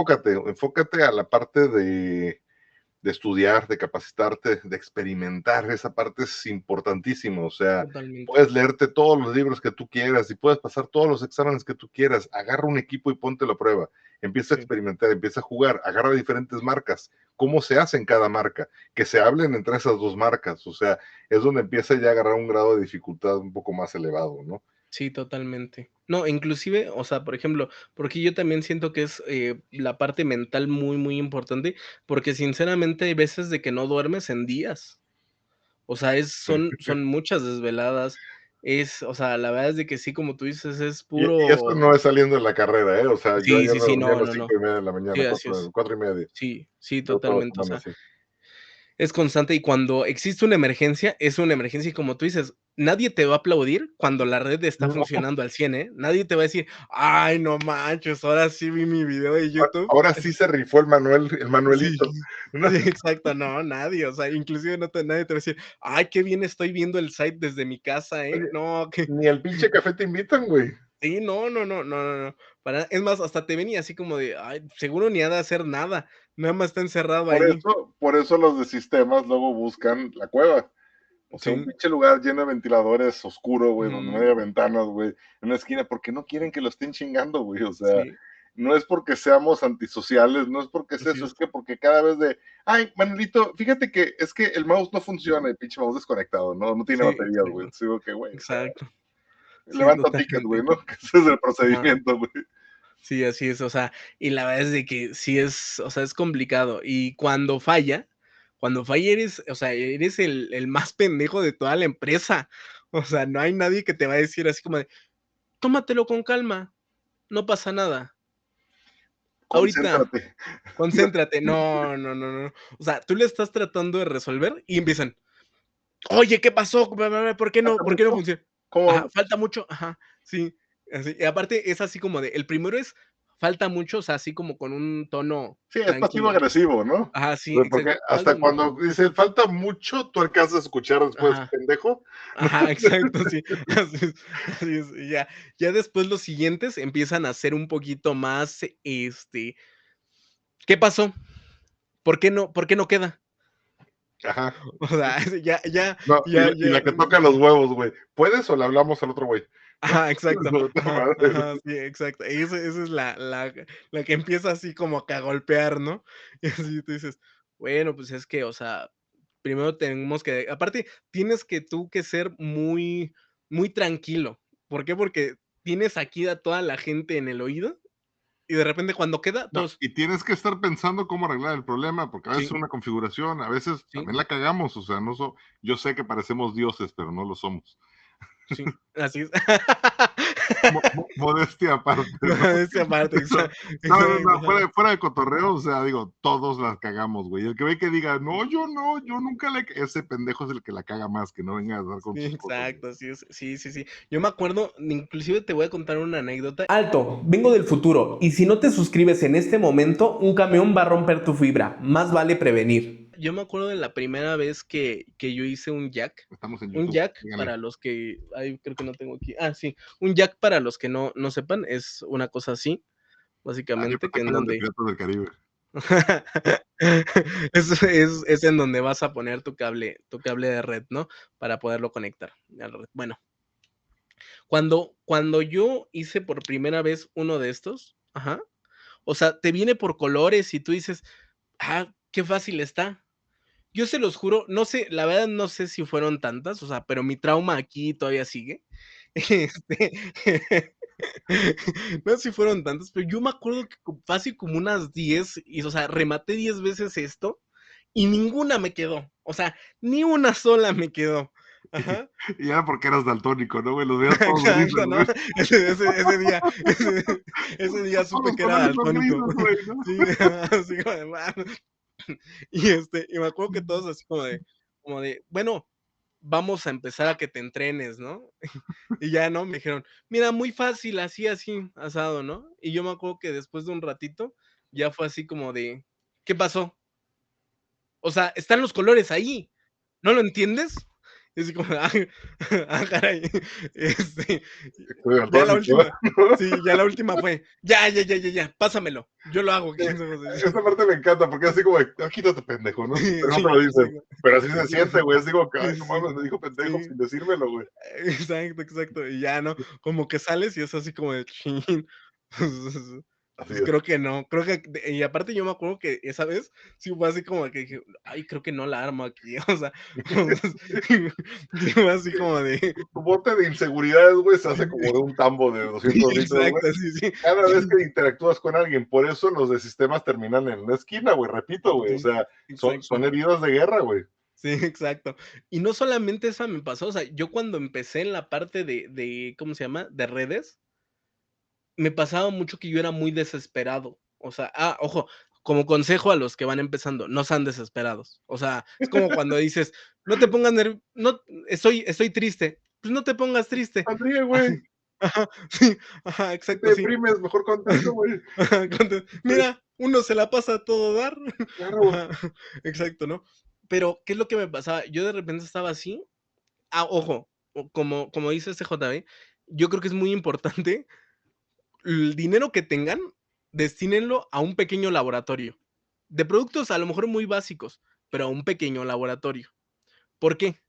enfócate a la parte de estudiar, de capacitarte, de experimentar. Esa parte es importantísima. O sea, totalmente. puedes leerte todos los libros que tú quieras y puedes pasar todos los exámenes que tú quieras. Agarra un equipo y ponte la prueba. Empieza a Sí. experimentar, empieza a jugar, agarra diferentes marcas. ¿Cómo se hace en cada marca? Que se hablen entre esas dos marcas. O sea, es donde empieza ya a agarrar un grado de dificultad un poco más elevado, ¿no? Sí, totalmente. No, inclusive, o sea, por ejemplo, porque yo también siento que es, la parte mental muy, muy importante, porque sinceramente hay veces de que no duermes en días. O sea, son muchas desveladas. O sea, la verdad es de que sí, como tú dices, es Y esto puro no es saliendo de la carrera, ¿eh? O sea, yo sí, ayer sí, me sí, dormí a no, las no, cinco no. y media de la mañana, Sí, así es. 4:30. Sí, sí, Yo toda la totalmente. O semana sea, así. es constante y cuando existe una emergencia, es una emergencia y como tú dices, nadie te va a aplaudir cuando la red está No, funcionando al 100, ¿eh? Nadie te va a decir: "Ay, no manches, ahora sí vi mi video de YouTube". ahora sí se rifó el Sí, Manuelito. ¿No? sí, exacto, no, nadie, o sea, inclusive nadie te va a decir: "Ay, qué bien estoy viendo el site desde mi casa, ¿eh?". Oye, No, que ni el pinche café te invitan, güey. sí, no, no, no, no, no, no, es más, hasta te ven y así como de: "Ay, seguro ni ha de hacer nada, nada más está encerrado ahí". Por eso los de sistemas luego buscan la cueva. O sea, un Sí, pinche lugar lleno de ventiladores oscuro, güey, donde no ujú, haya ventanas, güey, en una esquina, porque no quieren que lo estén chingando, güey. O sea, sí, no es porque seamos antisociales, no es porque es así eso, es es. que porque cada vez ay, Manuelito, fíjate que es que el mouse no funciona, el pinche mouse desconectado, no tiene Sí, baterías, güey. exacto, Entonces digo que, güey, o sea, exacto. Sí, levanta ticket, güey, totalmente. ¿no? Que ese es el Ajá. procedimiento, güey. Sí, así es, o sea, y la verdad es de que sí es, o sea, es complicado. Y cuando falla eres, o sea, eres el más pendejo de toda la empresa. O sea, no hay nadie que te va a decir así como de: "Tómatelo con calma, no pasa nada. Ahorita, Concéntrate. concéntrate". No, no, no, no. O sea, tú le estás tratando de resolver y empiezan: "Oye, ¿qué pasó? ¿Por qué no ¿Falta por qué no mucho? funciona?". ¿Cómo Ajá, vamos? falta mucho, ajá, sí, así. Y aparte es así como de, el primero es falta mucho, o sea, así como con un tono Sí, es tranquilo. pasivo-agresivo, ¿no? Ajá, sí, Güey, porque exacto, falta hasta mucho. cuando dice: "Falta mucho", tú alcanzas a escuchar después: Ajá, "Pendejo". ajá, exacto, sí, así es, y ya después los siguientes empiezan a ser un poquito más, ¿qué pasó? ¿Por qué no queda? Ajá. O sea, ya ya No, ya y ya la que toca los huevos, güey. ¿Puedes o le hablamos al otro güey? No, ajá, exacto. puta Ajá, madre, ajá, sí, exacto. Esa es la que empieza así como que a golpear, ¿no? Y así tú dices: "Bueno, pues es que, o sea, primero tenemos que aparte, tienes que tú que ser muy muy tranquilo, ¿por qué? Porque tienes aquí a toda la gente en el oído, y de repente cuando queda, No, todos y tienes que estar pensando cómo arreglar el problema, porque a veces sí, una configuración, a veces sí, también la cagamos, o sea, no so yo sé que parecemos dioses, pero no lo somos. sí, así es. Modestia aparte, ¿no? No, esa parte, No, no, no, exacto, ajá. fuera de cotorreo, o sea, digo, todos la cagamos, güey. El que ve que diga: "No, yo no, yo nunca le", ese pendejo es el que la caga más, que no venga a dar con Sí, sus cosas, güey. exacto, así es. Sí, sí, sí. Yo me acuerdo, inclusive te voy a contar una anécdota. Alto, vengo del futuro y si no te suscribes en este momento, un camión va a romper tu fibra. Más vale prevenir. Yo me acuerdo de la primera vez que yo hice un jack. Estamos en Un YouTube, jack, dígale. para los que, ay, creo que no tengo aquí. Ah, sí, un jack para los que no sepan, es una cosa así, Ah, yo básicamente, que pensé que en era el de donde Piratas del Caribe. es en donde vas a poner tu cable de red, ¿no? Para poderlo conectar a la red. Bueno, cuando yo hice por primera vez uno de estos, ajá, o sea, te viene por colores y tú dices: "Ah, qué fácil está". Yo se los juro, no sé, la verdad no sé si fueron tantas, o sea, pero mi trauma aquí todavía sigue. Este, no sé si fueron tantas, pero yo me acuerdo que fácil como unas 10 y, o sea, rematé 10 veces esto y ninguna me quedó. O sea, ni una sola me quedó. Ajá. Y era porque eras daltónico, ¿no, güey? Los veías todos grises, Exacto, ¿no? güey. Ese día ese día Todos supe los que era colores son daltónico. grises, güey, ¿no? Sí, así como de, "Guau". Y me acuerdo que todos así como de, bueno, vamos a empezar a que te entrenes, ¿no? Y ya, ¿no? Me dijeron: "Mira, muy fácil, así, así, asado", ¿no? Y yo me acuerdo que después de un ratito, ya fue así como de: "¿Qué pasó? O sea, están los colores ahí, ¿no lo entiendes?". Y así como, ay, caray. Este, Soy ya la daltónico, última sí, ya la última fue: "Ya, ya, ya, ya, ya, pásamelo, yo lo hago". sí, ¿Quién sabe? esa parte me encanta, porque así como de: "Ah, quítate, pendejo", ¿no? Sí, Pero no te lo sí, sí, dicen, pero así se sí, siente, güey, así como que: "Ay, sí, no sí, mames, me dijo pendejo sí. sin decírmelo, güey". Exacto, exacto. Y ya, ¿no? Como que sales y es así como de chin. Así Pues es. creo que no, creo que y aparte yo me acuerdo que esa vez sí fue así como que dije: "Ay, creo que no la armo aquí", o sea, sí fue así como de Tu bote de inseguridades, güey, se hace sí, como de un tambo de sí, 200 litros, güey, exacto, sí, sí, cada vez sí, que interactúas con alguien. Por eso los de sistemas terminan en una esquina, güey, repito, güey, o sí, sea, exacto. son heridas de guerra, güey. Sí, exacto. Y no solamente esa me pasó, o sea, yo cuando empecé en la parte ¿cómo se llama?, de redes, me pasaba mucho que yo era muy desesperado. O sea, ojo, como consejo a los que van empezando, no sean desesperados. O sea, es como cuando dices: "No te pongas no, estoy triste". Pues no te pongas triste. Saldría, Ajá, güey, ajá, sí, ajá, si te exacto, sí. deprimes, mejor contento, güey. Ajá, mira, uno se la pasa a todo dar. Claro, Ajá, exacto, ¿no? Pero, ¿qué es lo que me pasaba? Yo de repente estaba así. Ojo, como dice este JB, yo creo que es muy importante el dinero que tengan, destínenlo a un pequeño laboratorio, de productos a lo mejor muy básicos, pero a un pequeño laboratorio. ¿Por qué?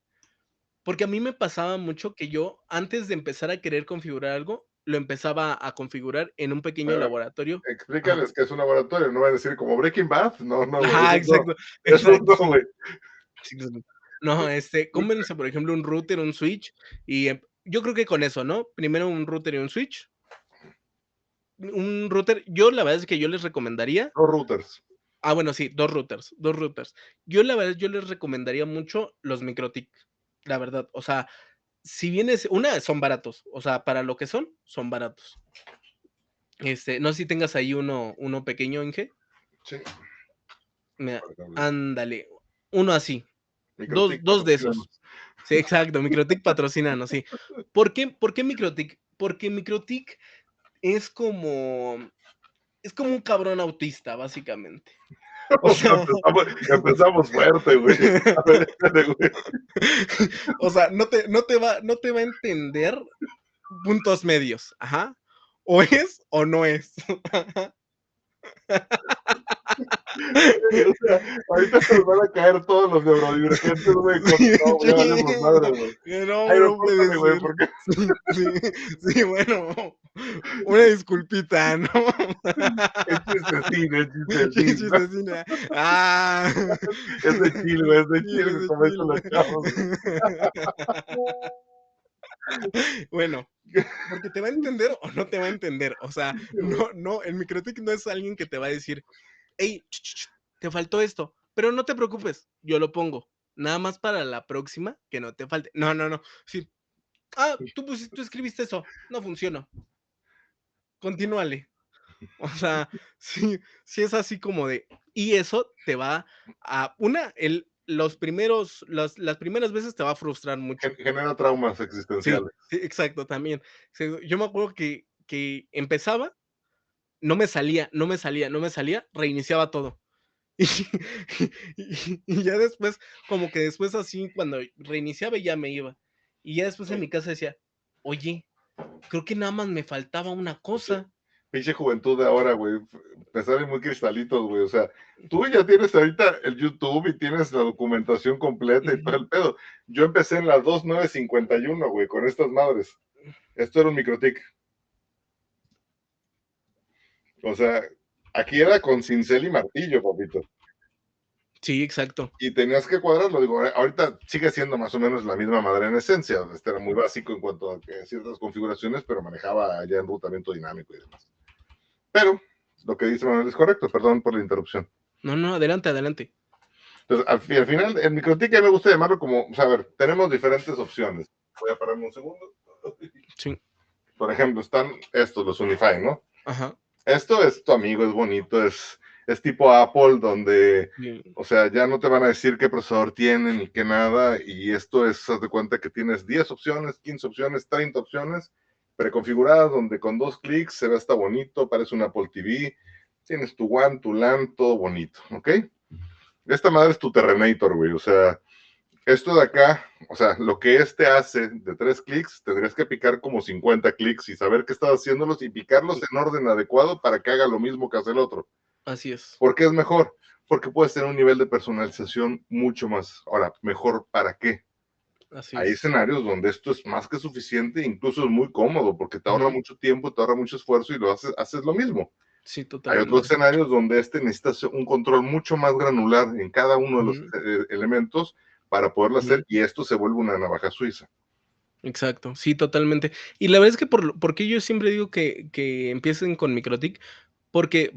Porque a mí me pasaba mucho que yo, antes de empezar a querer configurar algo, lo empezaba a configurar en un pequeño pero laboratorio. Ajá. explícales que es un laboratorio, no van a decir como Breaking Bad, no, no, güey, Ajá, eso no, exacto, eso exacto, no, sí. güey. Sí, sí, sí. No, cómprense, por ejemplo, un router, un switch, y, yo creo que con eso, ¿no? Primero un router y un switch. Un router, yo la verdad es que yo les recomendaría. No routers. Bueno, sí, 2 routers, 2 routers. Yo, la verdad, yo les recomendaría mucho los MikroTik, la verdad. O sea, si bien son baratos, o sea, para lo que son baratos. No sé si tengas ahí uno pequeño, Inge. Sí, Mira, para cable. ándale, uno así, Microtik, 2 de patrocínanos. esos. Sí, exacto, MikroTik patrocínanos, sí. ¿Por qué MikroTik? Porque MikroTik es como es como un cabrón autista, básicamente. O O sea, sea empezamos fuerte, güey. A ver, échale, güey. o sea, no te va a entender puntos medios, ajá. O es o no es. O sea, ahorita se nos van a caer todos los neurodivergentes, güey, con no, ya valimos madre, güey. No, Jairo, no puede córtale, güey, ser. porque Sí, sí, bueno, una disculpita, ¿no? es chistecín, es Qué chistecín, ¿no? chistosina. Ah, Es de chill, güey, es de sí, chill, es güey, de como dicen chill. los chavos, güey. Bueno, porque te va a entender o no te va a entender. O sea, no, el microtic no es alguien que te va a decir: "Hey, te faltó esto, pero no te preocupes, yo lo pongo, nada más para la próxima que no te falte". No, no, no. Sí, tú escribiste eso, no funcionó, continúale. O sea, sí es así como de y eso te va a el los primeros las primeras veces te va a frustrar mucho. Genera traumas Sí, existenciales. sí, exacto, también. Sí, yo me acuerdo que empezaba, no me salía, reiniciaba todo. Y ya después, como que después así, cuando reiniciaba y ya me iba. Y ya después en mi casa decía: "Oye, creo que nada más me faltaba una Pinche cosa". pinche juventud de ahora, güey, me salen muy cristalitos, güey, o sea, tú ya tienes ahorita el YouTube y tienes la documentación completa y todo Ujú. el pedo. Yo empecé en las 2951, güey, con estas madres. Esto era un microtic. O sea, aquí era con cincel y martillo, papito. Sí, exacto. Y tenías que cuadrarlo. Digo, ahorita sigue siendo más o menos la misma madre en esencia. Este era muy básico en cuanto a ciertas configuraciones, pero manejaba ya enrutamiento dinámico y demás. Pero lo que dice Manuel es correcto, perdón por la interrupción. No, no, adelante, adelante. Entonces, al final, el microtik a mí me gusta llamarlo como, o sea, a ver, tenemos diferentes opciones. Voy a pararme un segundo. Sí, Por ejemplo, están estos, los Unify, ¿no? ajá, Esto es tu amigo, es bonito, es tipo Apple, donde, sí, o sea, ya no te van a decir qué procesador tienen ni qué nada, y esto es, haz de cuenta que tienes 10 opciones, 15 opciones, 30 opciones preconfiguradas, donde con dos clics se ve hasta bonito, parece un Apple TV, tienes tu WAN, tu LAN, todo bonito, ¿ok? Esta madre es tu Terrenator, güey, o sea, esto de acá, o sea, lo que este hace de 3 clics, tendrías que picar como 50 clics y saber qué estás haciéndolos y picarlos en orden adecuado para que haga lo mismo que hace el otro. así es, ¿Por qué es mejor? Porque puedes tener un nivel de personalización mucho más. Ahora, ¿mejor para qué? así Hay es. escenarios donde esto es más que suficiente, incluso es muy cómodo porque te ahorra Ujú. mucho tiempo, te ahorra mucho esfuerzo y lo haces lo mismo. Sí, Hay otros totalmente. escenarios donde necesitas un control mucho más granular en cada uno de los Ujú, elementos para poderlo hacer ujú. y esto se vuelve una navaja suiza. Exacto, sí, totalmente. Y la verdad es que porque yo siempre digo que empiecen con MikroTik, porque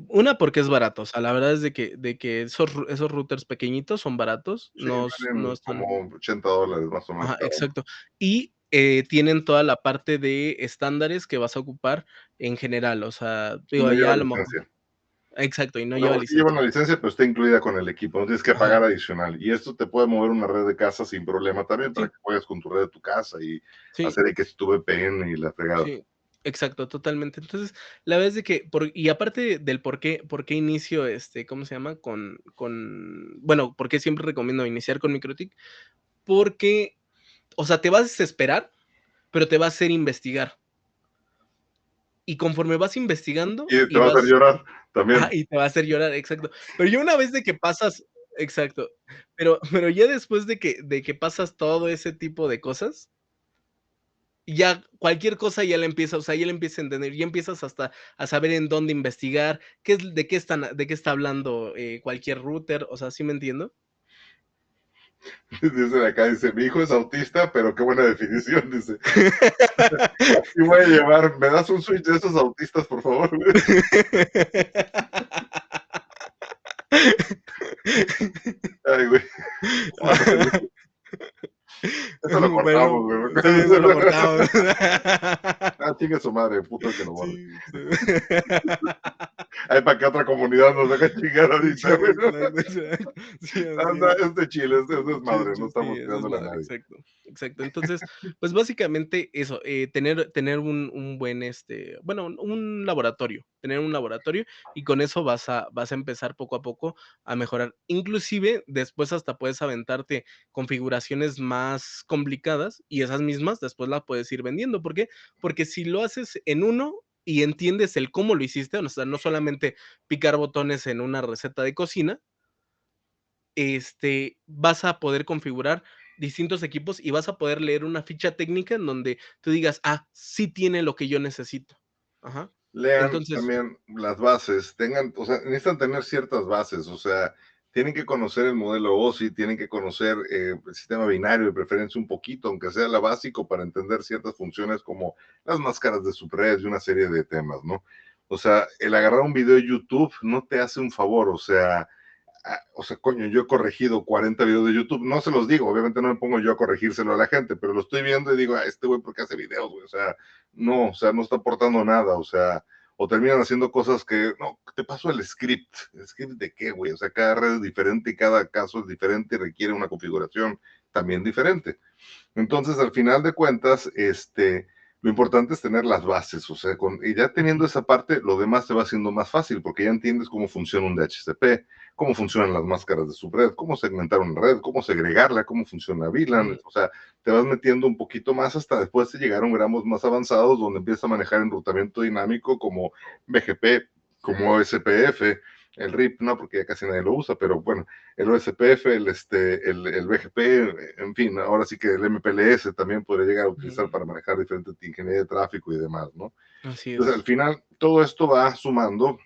es barato, o sea, la verdad es de que esos routers pequeñitos son baratos, Sí, no valen como están $80 más o menos ajá, cada uno. exacto. Y, tienen toda la parte de estándares que vas a ocupar en general, o sea, Y digo, no ya lleva a lo mejor licencia. exacto, y no Bueno, lleva sí lleva licencia. una licencia, pero está incluida con el equipo, no tienes que Ajá, pagar adicional. Y esto te puede mover una red de casa sin problema también para sí, que juegues con tu red de tu casa y sí. hacer ahí que si tu VPN y la fregada. Sí, exacto, totalmente. Entonces, la verdad es de que y aparte del por qué inicio, ¿cómo se llama? Bueno, por qué siempre recomiendo iniciar con MikroTik, porque, o sea, te vas a desesperar, pero te va a hacer investigar. Y conforme vas investigando Y te y va a hacer vas llorar también. y te va a hacer llorar, exacto. Pero ya una vez de que pasas exacto, pero ya después de que pasas todo ese tipo de cosas y ya cualquier cosa ya la empieza, o sea, ya la empiezas a entender, ya empiezas hasta a saber en dónde investigar, de qué está hablando, cualquier router, o sea, ¿sí me entiendo? Dice de acá, dice, mi hijo es autista, pero qué buena definición, dice. Así voy a llevar, ¿me das un switch de esos autistas, por favor? Ay, güey. Eso lo cortamos, Bueno, güey. sí, eso lo cortamos. Ah, chingue su madre, puto el que lo borre. Sí, sí. Ay, para que otra comunidad nos deje chingar ahorita, güey. Exacto, exacto. Sí, así Anda, es. es de Chile, es Sí, madre, no sí, sí, estamos eso es tirándole a madre, nadie. exacto, exacto. Entonces, pues, básicamente eso, tener un buen, bueno, un laboratorio, tener un laboratorio y con eso vas a empezar poco a poco a mejorar. Inclusive, después hasta puedes aventarte configuraciones más complicadas y esas mismas después las puedes ir vendiendo, ¿por qué? Porque si lo haces en uno, y entiendes el cómo lo hiciste, o sea, no solamente picar botones en una receta de cocina, vas a poder configurar distintos equipos y vas a poder leer una ficha técnica en donde tú digas: "Ah, sí tiene lo que yo necesito". Ajá. Lean Entonces también las bases, tengan, o sea, necesitan tener ciertas bases, o sea, tienen que conocer el modelo OSI, tienen que conocer el sistema binario de preferencia un poquito, aunque sea la básico, para entender ciertas funciones como las máscaras de subredes y una serie de temas, ¿no? O sea, el agarrar un video de YouTube no te hace un favor, o sea, coño, yo he corregido 40 videos de YouTube, no se los digo, obviamente no me pongo yo a corregírselo a la gente, pero lo estoy viendo y digo, este güey, ¿por qué hace videos, güey? O sea, no está aportando nada, o sea, o terminan haciendo cosas que, no, te paso ¿el script de qué, güey? O sea, cada red es diferente y cada caso es diferente y requiere una configuración también diferente. Entonces, al final de cuentas, lo importante es tener las bases, o sea, y ya teniendo ujú, esa parte, lo demás se va haciendo más fácil, porque ya entiendes cómo funciona un DHCP, cómo funcionan las máscaras de subred, cómo segmentar una red, cómo segregarla, cómo funciona VLAN, ujú, o sea, te vas metiendo un poquito más hasta después de llegar a un gramos más avanzados, donde empiezas a manejar enrutamiento dinámico como BGP, como OSPF, el RIP, no, porque ya casi nadie lo usa, pero bueno, el OSPF, el BGP, en fin, ahora sí que el MPLS también podría llegar a utilizar ujú. para manejar diferentes ingeniería de tráfico y demás, ¿no? Así Entonces, al es. final, todo esto va sumando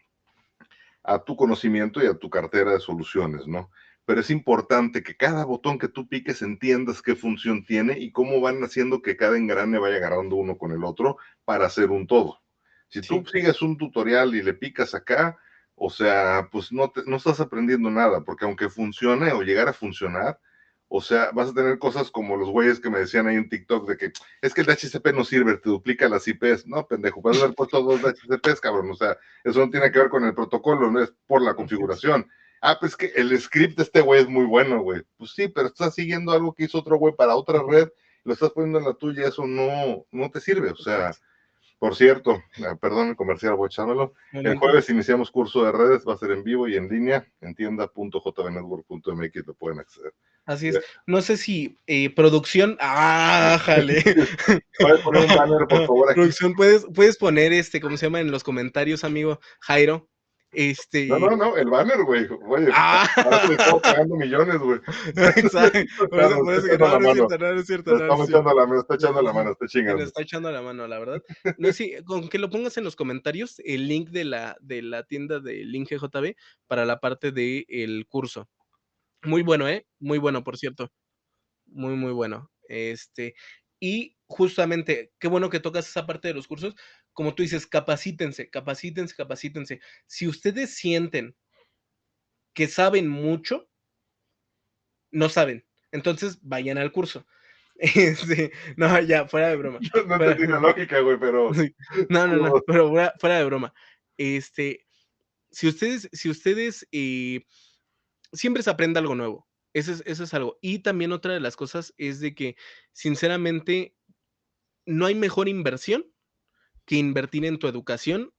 a tu conocimiento y a tu cartera de soluciones, ¿no? Pero es importante que cada botón que tú piques entiendas qué función tiene y cómo van haciendo que cada engrane vaya agarrando uno con el otro para hacer un todo. Si tú Sí, sigues un tutorial y le picas acá, o sea, pues no estás aprendiendo nada, porque aunque funcione o llegara a funcionar, o sea, vas a tener cosas como los güeyes que me decían ahí en TikTok de que es que el DHCP no sirve, te duplica las IPs. No, pendejo, puedes haber puesto dos DHCPs, cabrón. O sea, eso no tiene que ver con el protocolo, no es por la así es. configuración. Ah, pues que el script de este güey es muy bueno, güey. Pues sí, pero estás siguiendo algo que hizo otro güey para otra Ujú, red, lo estás poniendo en la tuya, eso no te sirve. O sea, exacto. por cierto, perdón el comercial, voy a echármelo. El Adelante. jueves iniciamos curso de redes, va a ser en vivo y en línea, en tienda.jbnetwork.mx lo pueden acceder. Así es. No sé si, producción jale. Puedes poner un banner, por favor, aquí. Producción, ¿puedes poner, ¿cómo se llama? En los comentarios, amigo Jairo, No, no, el banner, güey. Oye, ¡ah! para eso le estamos pagando millones, güey. Exacto. Claro, Por está eso que echando no, la no es mano. cierto, no, no es cierto, Le no, no es estamos cierto. echando la mano, está echando la Sí, mano, está sí, nos chingando. está echando la mano, la verdad. No, sí, con que lo pongas en los comentarios, el link de la tienda de Link GJB para la parte del curso. Muy bueno, ¿eh? Muy bueno, por cierto. Muy, muy bueno. Y justamente, qué bueno que tocas esa parte de los cursos. Como tú dices, capacítense, capacítense, capacítense. Si ustedes sienten que saben mucho, no saben. Entonces, vayan al curso. No, ya, fuera de broma. No Fuera entendí la lógica, güey, pero sí. No, no, no, pero fuera de broma. Este, si ustedes, siempre se aprende algo nuevo. Eso es algo. Y también otra de las cosas es de que, sinceramente, no hay mejor inversión que invertir en tu educación,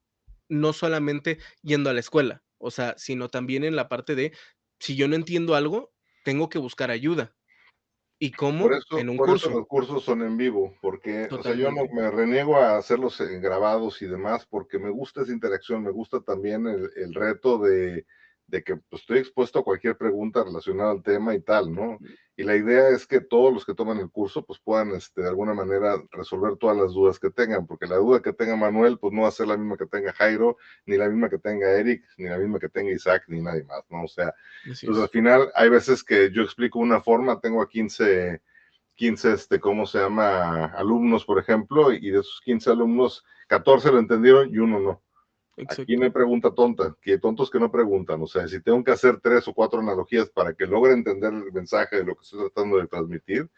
no solamente yendo a la escuela, o sea, sino también en la parte de, si yo no entiendo algo, tengo que buscar ayuda. ¿Y cómo? En un por eso curso. los cursos son en vivo, porque, o sea, yo no Totalmente. me reniego a hacerlos grabados y demás, porque me gusta esa interacción, me gusta también el reto de que pues, estoy expuesto a cualquier pregunta relacionada al tema y tal, ¿no? Y la idea es que todos los que toman el curso pues puedan de alguna manera resolver todas las dudas que tengan, porque la duda que tenga Manuel pues no va a ser la misma que tenga Jairo, ni la misma que tenga Eric, ni la misma que tenga Isaac, ni nadie más, ¿no? O sea, Así entonces al es. final hay veces que yo explico una forma, tengo a 15 ¿cómo se llama? Alumnos, por ejemplo, y de esos 15 alumnos, 14 lo entendieron y uno no. Aquí no Exacto. hay pregunta tonta, que hay tontos que no preguntan. O sea, si tengo que hacer 3 o 4 analogías para que logre entender el mensaje de lo que estoy tratando de transmitir,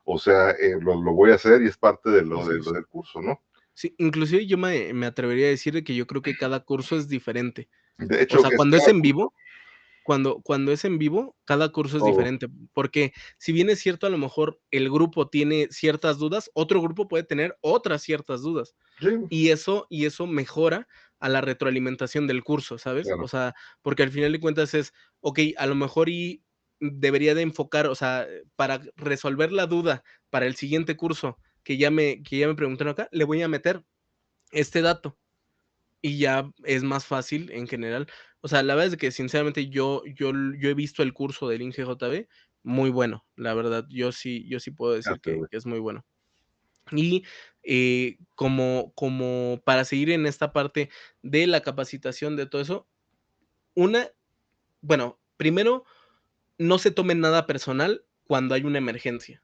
o sea, lo voy a hacer y es parte de lo, Así de lo es. del curso, ¿no? Sí, inclusive yo me atrevería a decir de que yo creo que cada curso es diferente. De O hecho, sea, es cuando es cada en curso, vivo cuando es en vivo, cada curso es todo. diferente, porque si bien es cierto, a lo mejor el grupo tiene ciertas dudas, otro grupo puede tener otras ciertas dudas, Sí, y eso mejora a la retroalimentación del curso, ¿sabes? O claro. sea, porque al final de cuentas es, okey, a lo mejor debería de enfocar, o sea, para resolver la duda para el siguiente curso que ya me preguntaron acá, le voy a meter este dato. y ya es más fácil en general. O sea, la verdad es que sinceramente yo he visto el curso del INGJB, muy bueno, la verdad, yo sí puedo decir Gracias, güey. que es muy bueno. Y, como para seguir en esta parte de la capacitación de todo eso, una bueno, primero, no se tomen nada personal cuando hay una emergencia.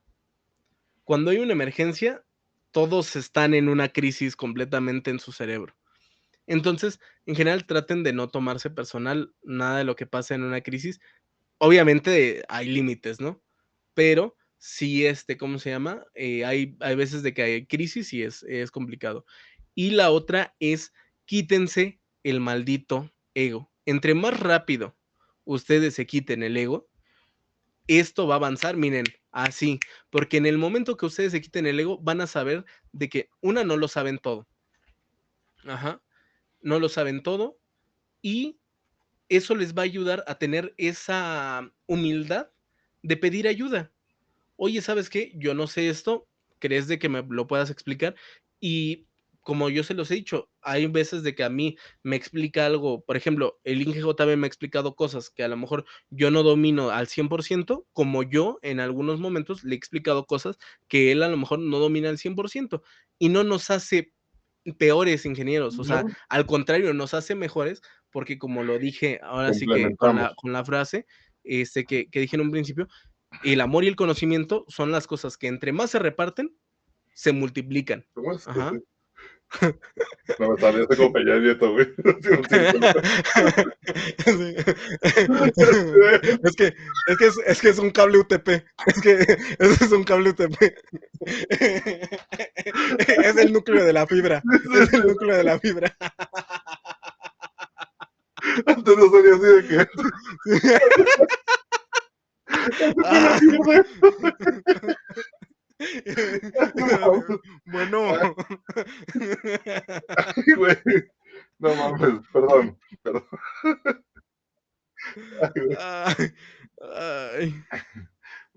Cuando hay una emergencia, todos están en una crisis completamente en su cerebro. Entonces, en general, traten de no tomarse personal nada de lo que pasa en una crisis. Obviamente, hay límites, ¿no? Pero sí, ¿cómo se llama? Hay veces de que hay crisis y es complicado. Y la otra es quítense el maldito ego. Entre más rápido ustedes se quiten el ego, esto va a avanzar, miren, así, porque en el momento que ustedes se quiten el ego, van a saber de que, una, no lo saben todo. Ajá, no lo saben todo, y eso les va a ayudar a tener esa humildad de pedir ayuda. Oye, ¿sabes qué? Yo no sé esto, ¿crees de que me lo puedas explicar? Y como yo se los he dicho, hay veces de que a mí me explica algo, por ejemplo, el INGJB me ha explicado cosas que a lo mejor yo no domino al 100%, como yo en algunos momentos le he explicado cosas que él a lo mejor no domina al 100%, y no nos hace peores ingenieros, o sea, No, al contrario, nos hace mejores, porque como lo dije ahora sí que con complementamos. la frase, que dije en un principio, el amor y el conocimiento son las cosas que entre más se reparten, se multiplican. ¿Cómo es? Ajá. No me sale ese como Peña Nieto, güey. Sí, un círculo. Sí. Es que es un cable UTP. Es que ese es un cable UTP. Es el núcleo de la fibra. Es el núcleo de la fibra. Antes no salía así de que. Ah. Bueno. Ay, güey. No mames, perdón. Perdón. Ay, güey. Ay, ay.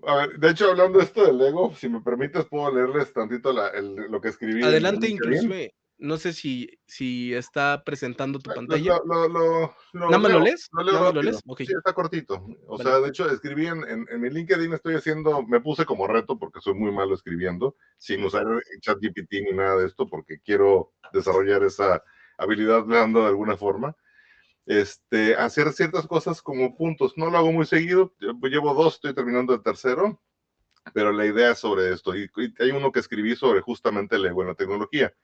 A ver, de hecho, hablando de esto del ego, si me permites, puedo leerles tantito lo que escribí en Adelante, LinkedIn. inclusive, no sé si está presentando tu Lo, pantalla. lo, lo, lo, ¿Nada más lo lo leo ¿Nada más lo rápido. lees? Okey, Sí, está cortito. O vale. sea, de hecho, escribí en mi LinkedIn, me puse como reto porque soy muy malo escribiendo, sin usar ChatGPT ni nada de esto, porque quiero desarrollar esa habilidad blanda de alguna forma. Hacer ciertas cosas como puntos. No lo hago muy seguido, llevo dos, estoy terminando el tercero, pero la idea es sobre esto. Y hay uno que escribí sobre justamente el ego en la tecnología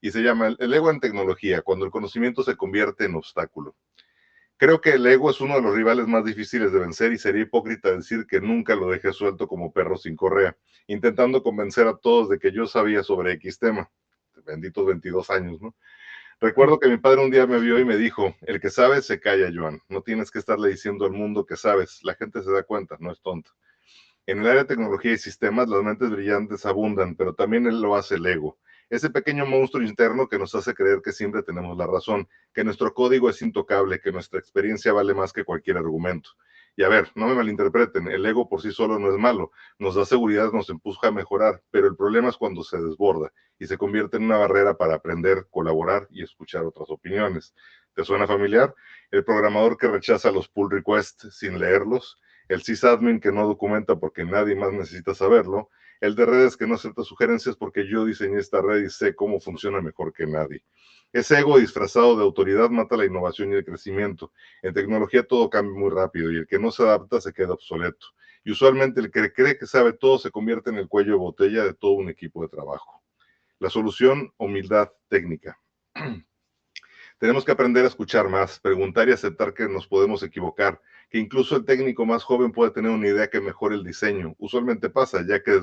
y se llama El ego en tecnología, cuando el conocimiento se convierte en obstáculo. Creo que el ego es uno de los rivales más difíciles de vencer y sería hipócrita decir que nunca lo dejé suelto como perro sin correa, intentando convencer a todos de que yo sabía sobre X tema. Benditos 22 años, ¿no? Recuerdo que mi padre un día me vio y me dijo, el que sabe se calla, Joan, no tienes que estarle diciendo al mundo que sabes, la gente se da cuenta, no es tonto. En el área de tecnología y sistemas, las mentes brillantes abundan, pero también él lo hace el ego. Ese pequeño monstruo interno que nos hace creer que siempre tenemos la razón, que nuestro código es intocable, que nuestra experiencia vale más que cualquier argumento. Y a ver, no me malinterpreten, el ego por sí solo no es malo, nos da seguridad, nos empuja a mejorar, pero el problema es cuando se desborda y se convierte en una barrera para aprender, colaborar y escuchar otras opiniones. ¿Te suena familiar? El programador que rechaza los pull requests sin leerlos, el sysadmin que no documenta porque nadie más necesita saberlo, el de redes que no acepta sugerencias porque yo diseñé esta red y sé cómo funciona mejor que nadie. Ese ego disfrazado de autoridad mata la innovación y el crecimiento. En tecnología todo cambia muy rápido y el que no se adapta se queda obsoleto. Y usualmente el que cree que sabe todo se convierte en el cuello de botella de todo un equipo de trabajo. La solución, humildad técnica. Tenemos que aprender a escuchar más, preguntar y aceptar que nos podemos equivocar, que incluso el técnico más joven puede tener una idea que mejore el diseño. Usualmente pasa, ya que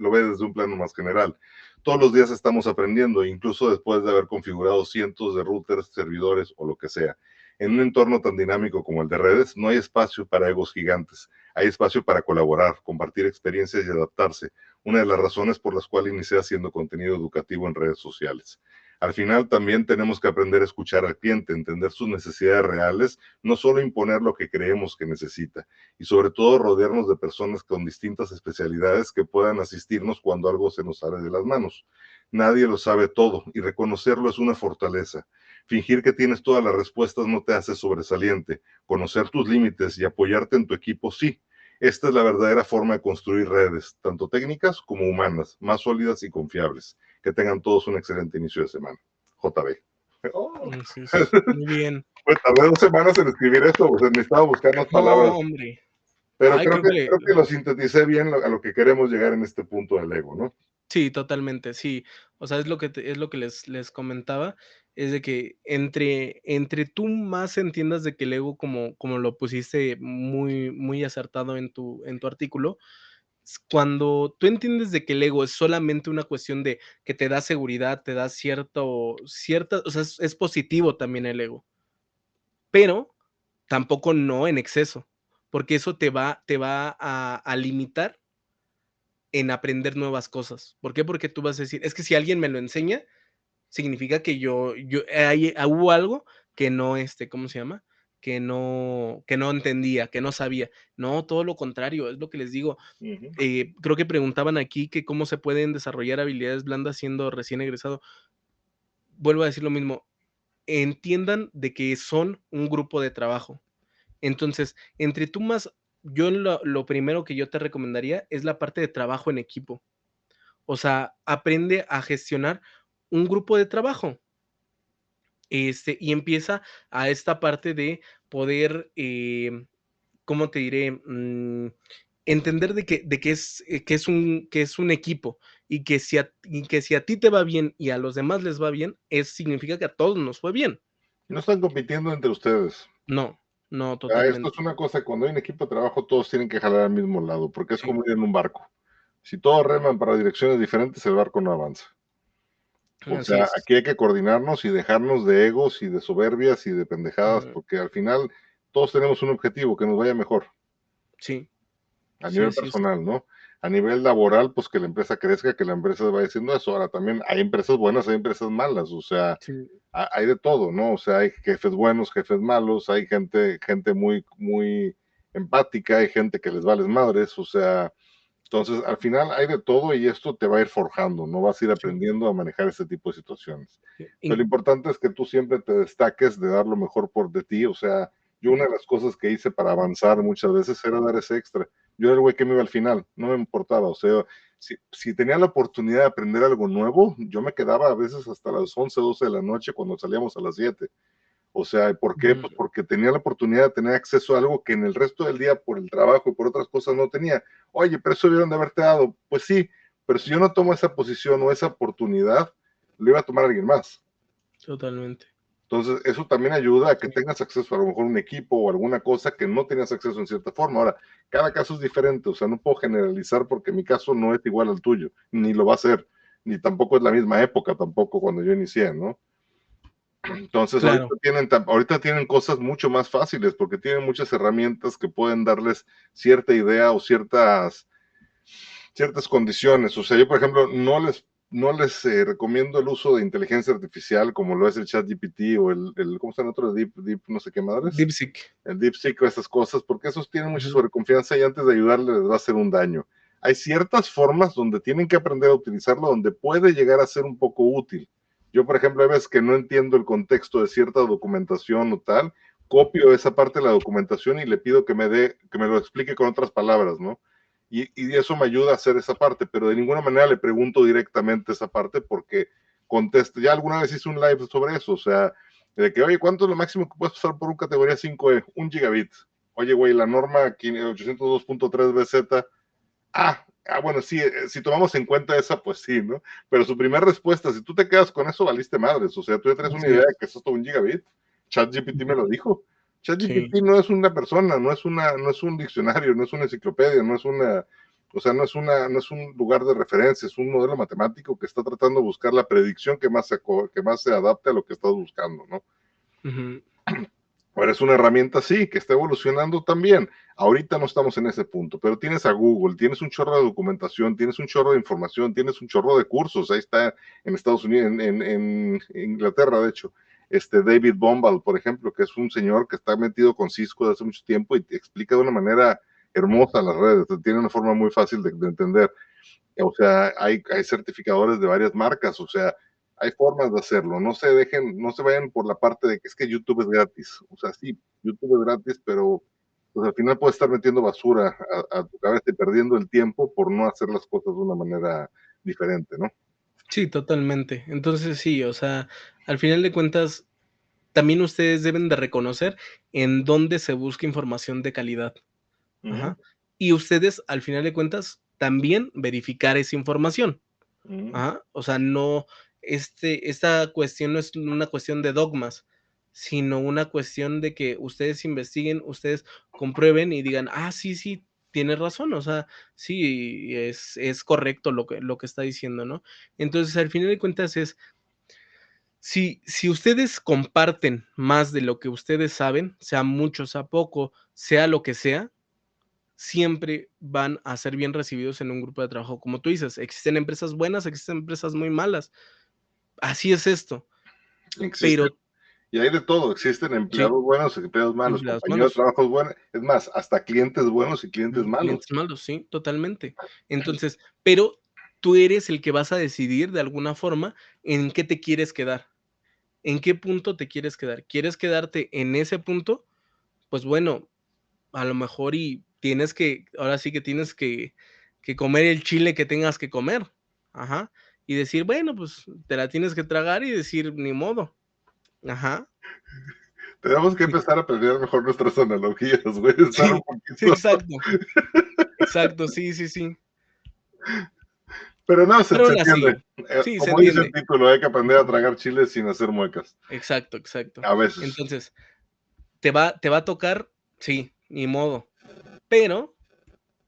lo ve desde un plano más general. Todos los días estamos aprendiendo, incluso después de haber configurado cientos de routers, servidores o lo que sea. En un entorno tan dinámico como el de redes, no hay espacio para egos gigantes. Hay espacio para colaborar, compartir experiencias y adaptarse. Una de las razones por las cuales inicié haciendo contenido educativo en redes sociales. Al final también tenemos que aprender a escuchar al cliente, entender sus necesidades reales, no solo imponer lo que creemos que necesita, y sobre todo rodearnos de personas con distintas especialidades que puedan asistirnos cuando algo se nos sale de las manos. Nadie lo sabe todo y reconocerlo es una fortaleza. Fingir que tienes todas las respuestas no te hace sobresaliente. Conocer tus límites y apoyarte en tu equipo sí. Esta es la verdadera forma de construir redes, tanto técnicas como humanas, más sólidas y confiables. Que tengan todos un excelente inicio de semana. JB. Oh. Sí, sí. Muy bien. Pues tardé 2 semanas en escribir esto, pues necesitaba buscar las No, palabras, hombre. pero Ay, creo que lo sinteticé bien a lo que queremos llegar en este punto del ego, ¿no? sí, totalmente, sí. O sea, es lo que les comentaba, es de que entre tú más entiendas de que el ego, como lo pusiste muy acertado en tu artículo, cuando tú entiendes de que el ego es solamente una cuestión de que te da seguridad, te da cierta, o sea, es positivo también el ego, pero tampoco no en exceso, porque eso te va a limitar en aprender nuevas cosas. ¿Por qué? Porque tú vas a decir, es que si alguien me lo enseña, significa que hubo algo que no, ¿cómo se llama? Que no entendía, que no sabía. No, todo lo contrario, es lo que les digo. Uh -huh. Creo que preguntaban aquí que cómo se pueden desarrollar habilidades blandas siendo recién egresado. Vuelvo a decir lo mismo, entiendan de que son un grupo de trabajo. Entonces, entre tú más, yo lo primero que yo te recomendaría es la parte de trabajo en equipo. O sea, aprende a gestionar un grupo de trabajo. Y empieza a esta parte de poder, ¿cómo te diré? Entender que es un equipo y que si a ti te va bien y a los demás les va bien, significa que a todos nos fue bien. No están compitiendo entre ustedes. No, no, Esto es totalmente. una cosa, cuando hay un equipo de trabajo, todos tienen que jalar al mismo lado, porque es Sí, como ir en un barco. Si todos reman para direcciones diferentes, el barco no avanza. O así sea, es. aquí hay que coordinarnos y dejarnos de egos y de soberbias y de pendejadas, Ujú. porque al final todos tenemos un objetivo, que nos vaya mejor. Sí, A sí, nivel así es. personal, ¿no? A nivel laboral, pues que la empresa crezca, que la empresa vaya haciendo eso. Ahora también hay empresas buenas, hay empresas malas, o sea, Sí, hay de todo, ¿no? O sea, hay jefes buenos, jefes malos, hay gente muy empática, hay gente que les vales madres, o sea, entonces al final hay de todo y esto te va a ir forjando, no vas a ir sí. aprendiendo a manejar este tipo de situaciones. Pero lo In importante es que tú siempre te destaques de dar lo mejor por de ti, o sea, yo una de las cosas que hice para avanzar muchas veces era dar ese extra. Yo era el güey que me iba al final, no me importaba, o sea, si tenía la oportunidad de aprender algo nuevo, yo me quedaba a veces hasta las 11, 12 de la noche cuando salíamos a las 7. O sea, ¿por qué? Ujú. Pues porque tenía la oportunidad de tener acceso a algo que en el resto del día por el trabajo y por otras cosas no tenía. Oye, pero eso debieron de haberte dado. Pues sí, pero si yo no tomo esa posición o esa oportunidad, lo iba a tomar alguien más. Totalmente. Entonces, eso también ayuda a que Sí, tengas acceso a lo mejor a un equipo o alguna cosa que no tenías acceso en cierta forma. Ahora, cada caso es diferente, o sea, no puedo generalizar porque mi caso no es igual al tuyo, ni lo va a ser, ni tampoco es la misma época, tampoco cuando yo inicié, ¿no? Entonces, claro. ahorita tienen cosas mucho más fáciles porque tienen muchas herramientas que pueden darles cierta idea o ciertas condiciones. O sea, yo, por ejemplo, no les recomiendo el uso de inteligencia artificial como lo es el ChatGPT o ¿cómo se llama otro? Deep, no sé qué madres. DeepSeek. El DeepSeek o esas cosas, porque esos tienen mucha Ujú. sobreconfianza y antes de ayudarles les va a hacer un daño. Hay ciertas formas donde tienen que aprender a utilizarlo, donde puede llegar a ser un poco útil. Yo, por ejemplo, hay veces que no entiendo el contexto de cierta documentación o tal, copio esa parte de la documentación y le pido que me lo explique con otras palabras, ¿no? Y eso me ayuda a hacer esa parte, pero de ninguna manera le pregunto directamente esa parte porque contesto. Ya alguna vez hice un live sobre eso, o sea, de que, oye, ¿cuánto es lo máximo que puedes usar por un categoría 5E? 1 gigabit. Oye, güey, la norma 802.3 BZ. Bueno, sí, si tomamos en cuenta esa, pues sí, ¿no? Pero su primera respuesta, si tú te quedas con eso, valiste madres. O sea, tú ya tienes una Así idea de es. que eso es todo 1 gigabit. ChatGPT me lo Ujú. dijo. Sí, ChatGPT no es una persona, no es un diccionario, no es una enciclopedia, o sea, no es un lugar de referencia, es un modelo matemático que está tratando de buscar la predicción que más se adapte a lo que estás buscando, ¿no? ujú, Ahora es una herramienta, sí, que está evolucionando también. Ahorita no estamos en ese punto, pero tienes a Google, tienes un chorro de documentación, tienes un chorro de información, tienes un chorro de cursos. Ahí está en Estados Unidos, en Inglaterra, de hecho. David Bombal, por ejemplo, que es un señor que está metido con Cisco desde hace mucho tiempo y te explica de una manera hermosa las redes, tiene una forma muy fácil de entender. O sea, hay certificadores de varias marcas, o sea, hay formas de hacerlo. No se dejen, no se vayan por la parte de que es que YouTube es gratis. O sea, sí, YouTube es gratis, pero pues al final puedes estar metiendo basura a tu cabeza y perdiendo el tiempo por no hacer las cosas de una manera diferente, ¿no? Sí, totalmente. Entonces sí, o sea, al final de cuentas, también ustedes deben de reconocer en dónde se busca información de calidad. Ujú, Ajá. Y ustedes, al final de cuentas, también verificar esa información. ujú. Ajá. O sea, no, esta cuestión no es una cuestión de dogmas, sino una cuestión de que ustedes investiguen, ustedes comprueben y digan: "Ah, sí, sí, tienes razón", o sea, sí, es correcto lo que está diciendo, ¿no? Entonces, al final de cuentas es, si ustedes comparten más de lo que ustedes saben, sea mucho, sea poco, sea lo que sea, siempre van a ser bien recibidos en un grupo de trabajo. Como tú dices, existen empresas buenas, existen empresas muy malas. Así es esto, Existen, pero y hay de todo, existen sí, empleados buenos, empleados malos, empleados compañeros de malos, trabajo buenos, es más, hasta clientes buenos y clientes clientes malos. malos, sí, totalmente. Entonces, pero tú eres el que vas a decidir de alguna forma en qué te quieres quedar, en qué punto te quieres quedar. ¿Quieres quedarte en ese punto? Pues bueno, a lo mejor y tienes que, ahora sí que tienes que comer el chile que tengas que comer, ajá, y decir, bueno, pues te la tienes que tragar y decir, ni modo, ajá, Tenemos que sí, empezar a aprender mejor nuestras analogías, güey, estar un sí, sí, poquito. exacto, exacto, sí, sí, sí, Pero no, se, pero se aún entiende. así, sí, se Como dice el entiende, título, hay que aprender a ujú, tragar chiles sin hacer muecas. exacto, exacto. A veces. Entonces, te va a tocar, sí, ni modo, pero,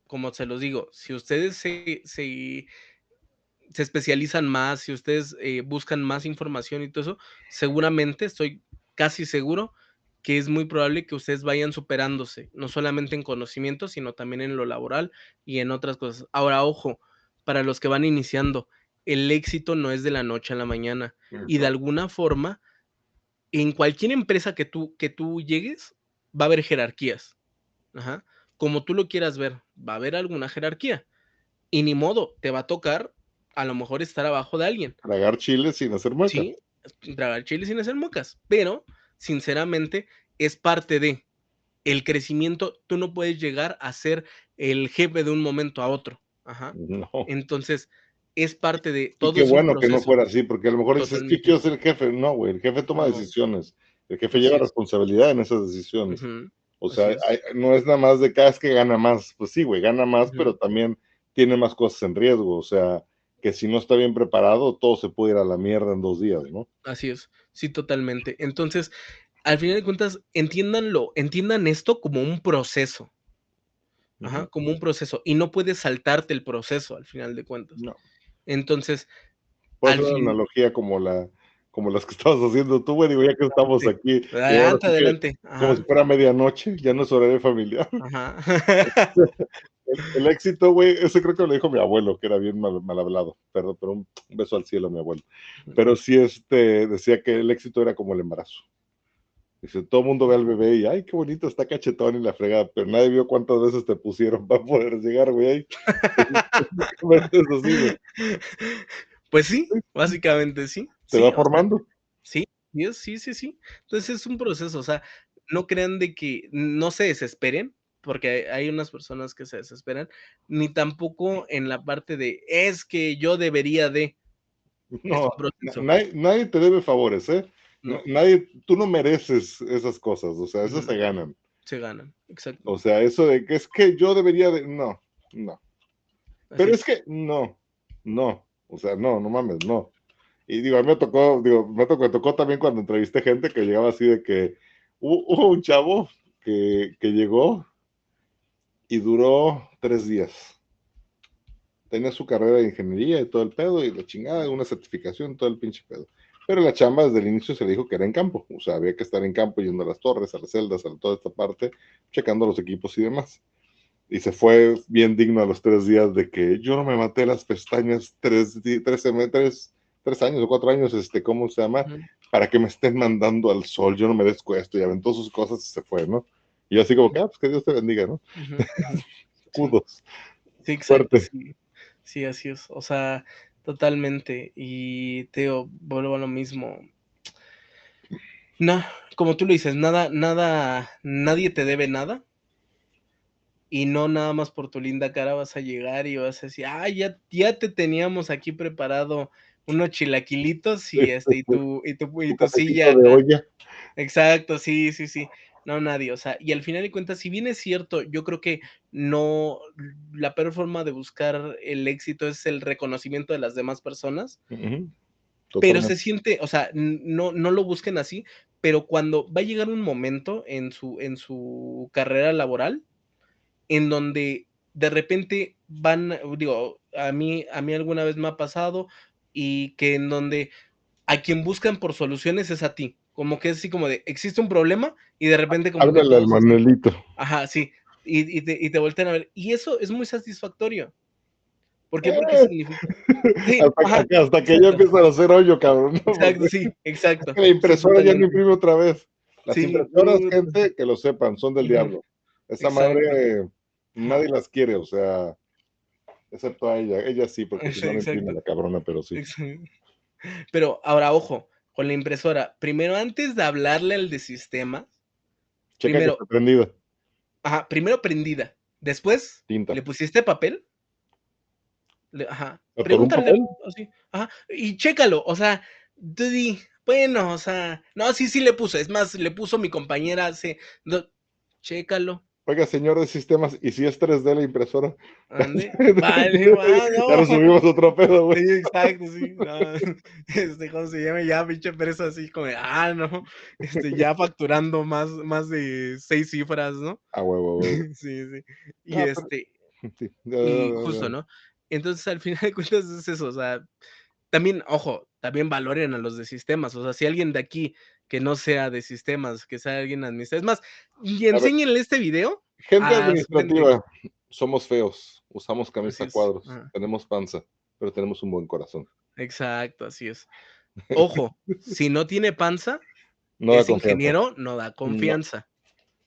como se los digo, si ustedes se especializan más, si ustedes, buscan más información y todo eso, seguramente, estoy casi seguro que es muy probable que ustedes vayan superándose, no solamente en conocimiento, sino también en lo laboral y en otras cosas. Ahora, ojo, para los que van iniciando, el éxito no es de la noche a la mañana y de No. alguna forma, en cualquier empresa que tú llegues, va a haber jerarquías, ajá, como tú lo quieras ver, va a haber alguna jerarquía. Y ni modo, te va a tocar a lo mejor estar abajo de alguien, Tragar chiles sin hacer muecas. ¿sí? Tragar chile sin hacer mocas, pero sinceramente es parte de el crecimiento. Tú no puedes llegar a ser el jefe de un momento a otro. Ajá. No. Entonces, es parte de Y todo, qué es un bueno que no proceso, fuera así, porque a lo mejor dices, sí, totalmente. quiero ser el jefe. No, güey, el jefe toma No, decisiones. El jefe así lleva es. responsabilidad en esas decisiones. Ujú, O así sea, es. no es nada más de cada vez que gana más. Pues sí, güey, gana más, Ujú, pero también tiene más cosas en riesgo. O sea, que si no está bien preparado, todo se puede ir a la mierda en 2 días, ¿no? así es. Sí, totalmente. Entonces, al final de cuentas, entiendan esto como un proceso. Ujú. Ajá, como un proceso, y no puedes saltarte el proceso, al final de cuentas. No. Entonces, Puedo al hacer una fin analogía como las que estabas haciendo tú, güey. Digo, ya que estamos sí, aquí, digo, ahora adelante, sí que adelante. como si Ajá, fuera medianoche, ya no es horario familiar. ajá. El éxito, güey, eso creo que lo dijo mi abuelo, que era bien mal hablado. Perdón, pero un beso al cielo, mi abuelo. Pero sí, decía que el éxito era como el embarazo. Dice, todo el mundo ve al bebé y, ay, qué bonito, está cachetón y la fregada, pero nadie vio cuántas veces te pusieron para poder llegar, güey. Ay, básicamente es así, güey. Pues sí, básicamente sí, Te sí, va o sea, formando. sí, sí, sí, sí. Entonces, es un proceso, o sea, no crean de que no se desesperen, porque hay unas personas que se desesperan, ni tampoco en la parte de: "Es que yo debería de", es No, un proceso. nadie te debe favores, ¿eh? No, Nadie, tú no mereces esas cosas, o sea, esas ujú, se ganan. se ganan, exacto, O sea, eso de que es que yo debería de, no, no. así Pero es es. que no, no, o sea, no, no mames, no. Y digo, a mí me tocó, digo, me tocó también cuando entrevisté gente que llegaba así de que hubo un chavo que llegó y duró 3 días. Tenía su carrera de ingeniería y todo el pedo y la chingada, una certificación, todo el pinche pedo. Pero la chamba desde el inicio se le dijo que era en campo, o sea, había que estar en campo yendo a las torres, a las celdas, a toda esta parte, checando los equipos y demás. Y se fue bien digno a los 3 días de que yo no me maté las pestañas 3 años o 4 años, ¿cómo se llama? Ujú, Para que me estén mandando al sol, yo no merezco esto, y aventó sus cosas y se fue, ¿no? Y yo así como que, pues que Dios te bendiga, ¿no? ujú, ujú. Sí, Kudos, sí, exacto, suerte. sí. sí, así es. O sea, totalmente. Y te digo, vuelvo a lo mismo. No, como tú lo dices, nadie te debe nada. Y no nada más por tu linda cara vas a llegar y vas a decir: "Ay, ya te teníamos aquí preparado unos chilaquilitos y, y Tu tu cafecito silla de acá". olla. Exacto, sí, sí, sí. No, nadie, o sea, y al final de cuentas, si bien es cierto, yo creo que no la peor forma de buscar el éxito es el reconocimiento de las demás personas, Ujú, pero se totalmente. siente, o sea, no lo busquen así, pero cuando va a llegar un momento en su carrera laboral en donde de repente digo, a mí alguna vez me ha pasado, y que en donde a quien buscan por soluciones es a ti, como que es así como de, existe un problema, y de repente como que Háblale al todos así Manuelito. ajá, sí, y te voltean a ver, y eso es muy satisfactorio, ¿por qué? Porque Eh, significa sí, hasta, ajá, hasta que ya exacto, empiezan a hacer hoyo, cabrón, ¿no? exacto, Porque sí, es exacto, que la sí, impresora ya no totalmente, imprime otra vez. Las sí, impresoras, gente, que lo sepan, son del ujú, diablo. Esa exacto, madre, ajá, nadie las quiere, o sea, excepto a ella. Ella sí, porque si no, no imprime exacto, la cabrona, pero sí. pero ahora ojo, con la impresora, primero antes de hablarle al de sistemas, Checa que primero está prendida. ajá, primero prendida, después, Tinta. ¿le pusiste papel? Ajá, ¿Atoró un pregúntale papel? así, ajá, y chécalo, o sea, tú bueno, o sea, no, sí, sí le puso, es más, le puso mi compañera hace no, chécalo, Oiga, señor de sistemas, ¿y si es 3D la impresora? ande, vale, va, Ya no, nos subimos otro pedo, güey. sí, exacto, sí, no, ¿cómo se llama? Ya pinche empresa así como de, no, ya facturando más de 6 cifras, ¿no? A huevo, a huevo. Sí, sí, y No, pero sí. y justo, ¿no? Entonces, al final de cuentas es eso, o sea, también, ojo, también valoren a los de sistemas, o sea, si alguien de aquí que no sea de sistemas, que sea alguien administrativo, es más, y A ver, enséñenle este video gente a su gente. administrativa, somos feos, usamos Así camisa a es, cuadros, ajá, tenemos panza, pero tenemos un buen corazón. exacto, así es. Ojo, si no tiene panza, No da es confianza. ingeniero, no da No, confianza,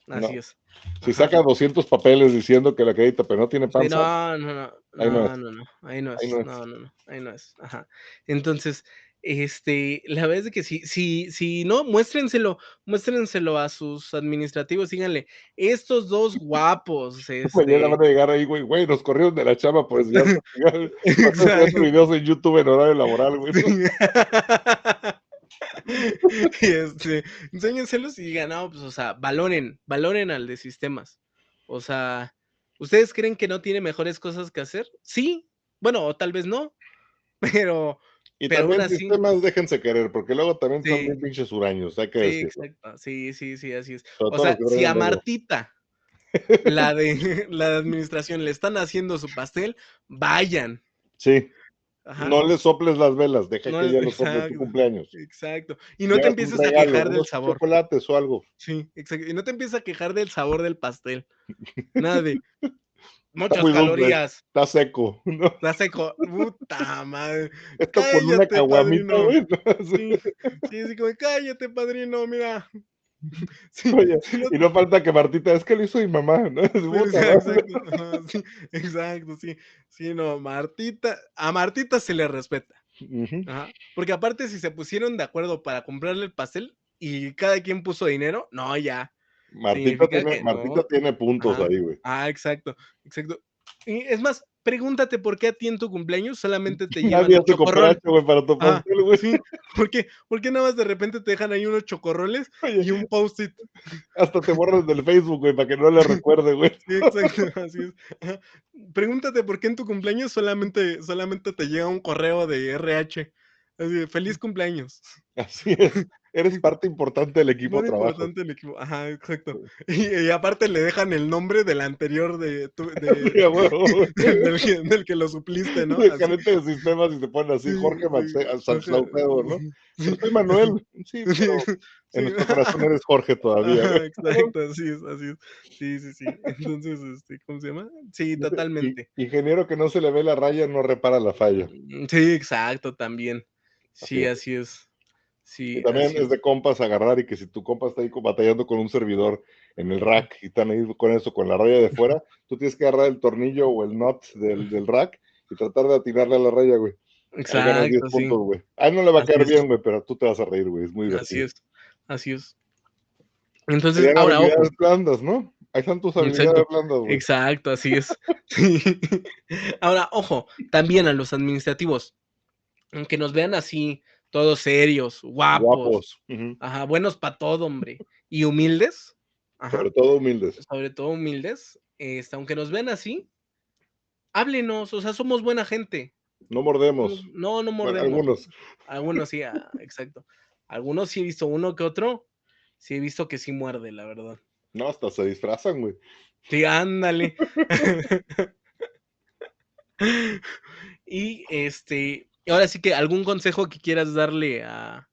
así no. es. Si Ajá. saca 200 papeles diciendo que la acredita, pero no tiene Sí, panza, no, no, no, ahí no es, no, no, no, ahí no ahí es, no es. no, no, no, ahí no es, ajá. Entonces, la verdad es de que si no, muéstrenselo a sus administrativos, díganle: "Estos 2 guapos, Mañana van a llegar ahí, güey, güey, nos corrieron de la chamba por enseñar, por estar enseñando exacto, videos en YouTube en horario laboral, güey, ¿no? sí. Y, enséñenselos y digan: "No, pues, o sea, valoren al de sistemas". O sea, ¿ustedes creen que no tiene mejores cosas que hacer? Sí, bueno, o tal vez no, pero Y pero aún también así, sistemas, déjense querer, porque luego también son sí, bien pinches huraños, hay que sí, decirlo. exacto. Sí, sí, sí, así es. Sobre O todo los sea, que si traen a el dedo. Martita, la de administración, le están haciendo su pastel, vayan. Sí, Ajá. no le soples las velas, deja No que es ella lo sople tu exacto, cumpleaños. exacto. Y no te Llevas un empieces a regalo, quejar del unos sabor. chocolates o algo. Sí, exacto. Y no te empieces a quejar del sabor del pastel. Nada de Está muchas muy dulce, calorías, está seco, ¿no? está seco. Puta madre. Esto con una Cállate, caguamita, padrino. güey, ¿no? Sí, sí, así como, cállate, padrino, mira. Sí, Oye, sí, no y no falta que Martita, es que lo hizo mi mamá, ¿no? Es sí, sí, puta madre. exacto, ajá, sí, exacto, sí. Sí, no, a Martita se le respeta, Ujú. ajá, porque aparte si se pusieron de acuerdo para comprarle el pastel y cada quien puso dinero, no, ya, significa que Martita no. tiene puntos Ajá. ahí, güey. Exacto, exacto. Y es más, pregúntate por qué a ti en tu cumpleaños solamente te llevan Nadie tu hace chocorrol. cooperacho, güey, para tu Ajá, pastel, güey. sí, ¿por qué nada más de repente te dejan ahí unos chocorroles Oye, y un Post-it? hasta te borras del Facebook, güey, para que no le recuerde, güey. Sí, exacto, así es. Ajá. Pregúntate por qué en tu cumpleaños solamente te llega un correo de RH, así de: "Feliz cumpleaños". Así es. Eres parte importante del equipo de Muy trabajo. importante el equipo. Ajá, exacto. Y aparte le dejan el nombre del anterior de tu de Sí, a huevo, güey. del que lo supliste, ¿no? De Así. gerente de sistemas y se ponen así, Sí, Jorge sí. Ajá. Saucedo, ¿no? Pero Sí. soy Manuel. Sí, Sí, pero en sí. nuestro corazón eres Jorge todavía, güey. Ajá, exacto, así es, así es. Sí, sí, sí. Entonces, ¿cómo se llama? Sí, Dice, totalmente. ingeniero que no se le ve la raya, no repara la falla. Sí, exacto, también. Así Sí, es. así es. Y Sí, también así es es. de compas agarrar y que si tu compa está ahí batallando con un servidor en el rack y están ahí con eso, con la raya de fuera, tú tienes que agarrar el tornillo o el nut del rack y tratar de atinarle a la raya, güey. Ahí ganas 10 Exacto, sí, puntos, güey. A él no le va a así caer es, bien, güey, pero tú te vas a reír, güey, es muy así divertido. es, así es. Entonces, Serían ahora, habilidades ojo, blandas, ¿no? Ahí están tus habilidades exacto, blandas, güey. exacto, así es. Sí. Ahora, ojo, también a los administrativos, aunque nos vean así, todos serios, guapos, Guapos, ujú. ajá, buenos para todo, hombre, y humildes, Sobre ajá, todo humildes. sobre todo humildes, aunque nos vean así, háblenos, o sea, somos buena gente. No mordemos. No, no Bueno, mordemos. algunos. Algunos sí, exacto. Algunos sí he visto uno que otro, sí he visto que sí muerde, la verdad. No, hasta se disfrazan, güey. Sí, ándale. Y, ahora sí que, ¿algún consejo que quieras darle a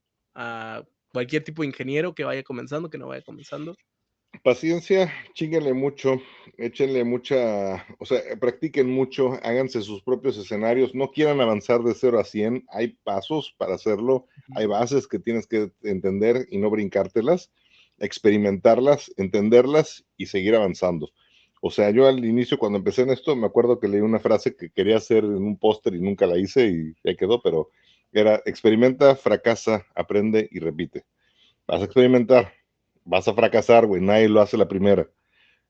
cualquier tipo de ingeniero que vaya comenzando, que no vaya comenzando? Paciencia, chíngale mucho, échenle mucha, o sea, practiquen mucho, háganse sus propios escenarios, no quieran avanzar de 0 a 100, hay pasos para hacerlo, Ujú, hay bases que tienes que entender y no brincártelas, experimentarlas, entenderlas y seguir avanzando. O sea, yo al inicio cuando empecé en esto, me acuerdo que leí una frase que quería hacer en un póster y nunca la hice y ya quedó, pero era experimenta, fracasa, aprende y repite. Vas a experimentar, vas a fracasar, güey, nadie lo hace la primera.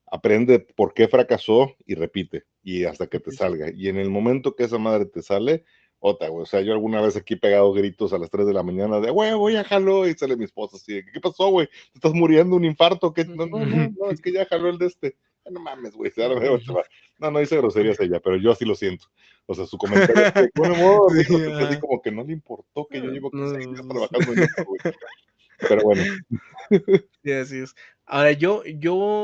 Aprende por qué fracasó y repite, y hasta que te ujú. salga. Y en el momento que esa madre te sale, otra, güey. O sea, yo alguna vez aquí he pegado gritos a las 3 de la mañana de, güey, ya jaló, y sale mi esposa así, ¿qué pasó, güey? ¿Te estás muriendo, un infarto? ¿Qué? No, no, no, no, es que ya jaló el de este. No mames, güey, ahora me va. No, no dice groserías ella, pero yo así lo siento. O sea, su comentario es que, bueno, modo, Sí, rico, así ajá. como que no le importó que yo llevo 6 días No, trabajando en esto, güey. Pero bueno, sí, así es. Ahora, yo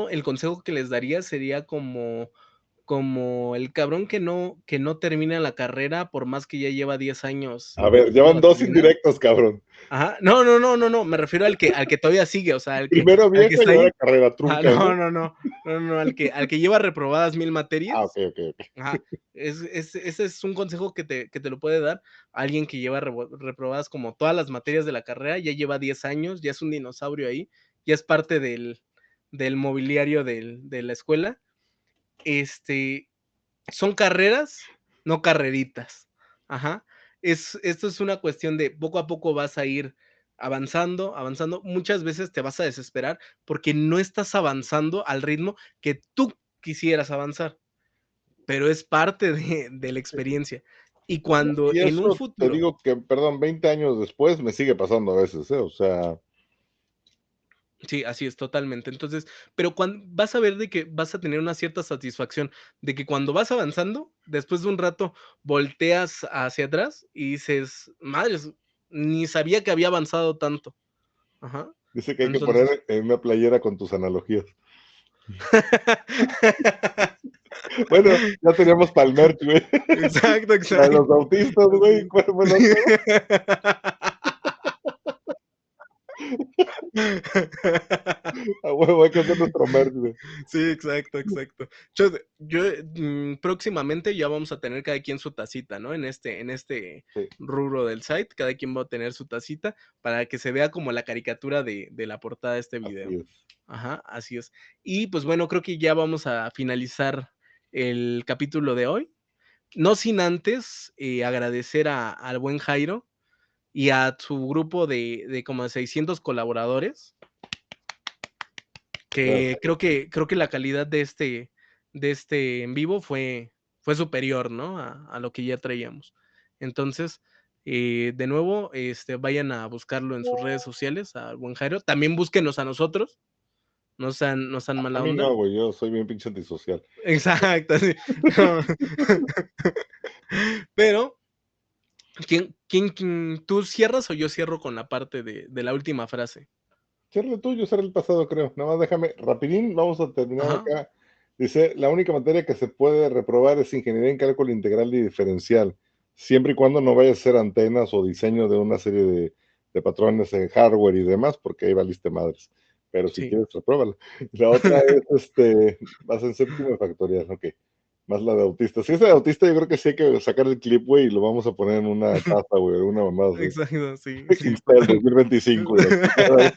el consejo que les daría sería como el cabrón que no termina la carrera, por más que ya lleva 10 años a ver, ya van intentando 2 terminar. indirectos, cabrón. Ajá. No, no, no, no, no, me refiero al que todavía sigue, o sea, Primero al que viejo y está ahora ahí. carrera Ajá, trunca, no, ¿no? no, no, no, no, al que lleva reprobadas 1000 Ah, ok, materias. ok, ok. Ajá. Ese es un consejo que te lo puede dar alguien que lleva reprobadas como todas las materias de la carrera, ya lleva 10 años, ya es un dinosaurio ahí, ya es parte del mobiliario de la escuela. Este, Son carreras, no carreritas. Ajá. Esto es una cuestión de poco a poco vas a ir avanzando, avanzando. Muchas veces te vas a desesperar porque no estás avanzando al ritmo que tú quisieras avanzar, pero es parte de la experiencia. Y cuando Y en un eso te futuro. digo que, perdón, 20 años después me sigue pasando a veces, ¿eh? O sea, Sí, así es, totalmente. Entonces, pero vas a ver de que vas a tener una cierta satisfacción, de que cuando vas avanzando, después de un rato volteas hacia atrás y dices: "Madres, ni sabía que había avanzado tanto". Ajá. dice que hay que Entonces. poner en una playera con tus analogías. Bueno, ya teníamos para el merch, güey. Exacto, La de exacto. los autistas, güey, Así. ¿cuál fue la Sí. otra? A huevo, hay que hacer nuestro merch, güey. Sí, exacto, exacto. Próximamente ya vamos a tener cada quien su tacita, ¿no? En este Sí, rubro del site, cada quien va a tener su tacita para que se vea como la caricatura de la portada de este así video. es. Ajá, así es. Y pues bueno, creo que ya vamos a finalizar el capítulo de hoy. No sin antes agradecer al buen Jairo y a su grupo de como 600 colaboradores que Gracias. creo que la calidad de este en vivo fue superior, ¿no? A lo que ya traíamos. Entonces, de nuevo, vayan a buscarlo en sus redes sociales, al buen Jairo. También búsquenos a nosotros, no sean A mala mí onda. no, güey, yo soy bien pinche antisocial. Exacto, sí. No. Pero, tú cierras o yo cierro con la parte de la última frase? Cierra el tuyo, cierra el pasado, creo. Nada más déjame, rapidín, vamos a terminar Ajá, acá. Dice, la única materia que se puede reprobar es ingeniería en cálculo integral y diferencial, siempre y cuando no vaya a ser antenas o diseño de una serie de patrones en hardware y demás, porque ahí valiste madres. Pero si sí. quieres, repruébala. La otra es, vas en séptimo de factorial, ok. Más la de autista. Si es de autista, yo creo que sí hay que sacar el clip, güey, y lo vamos a poner en una taza, güey, una mamá así. Exacto, sí, sí, Instel 2025 y la chingada.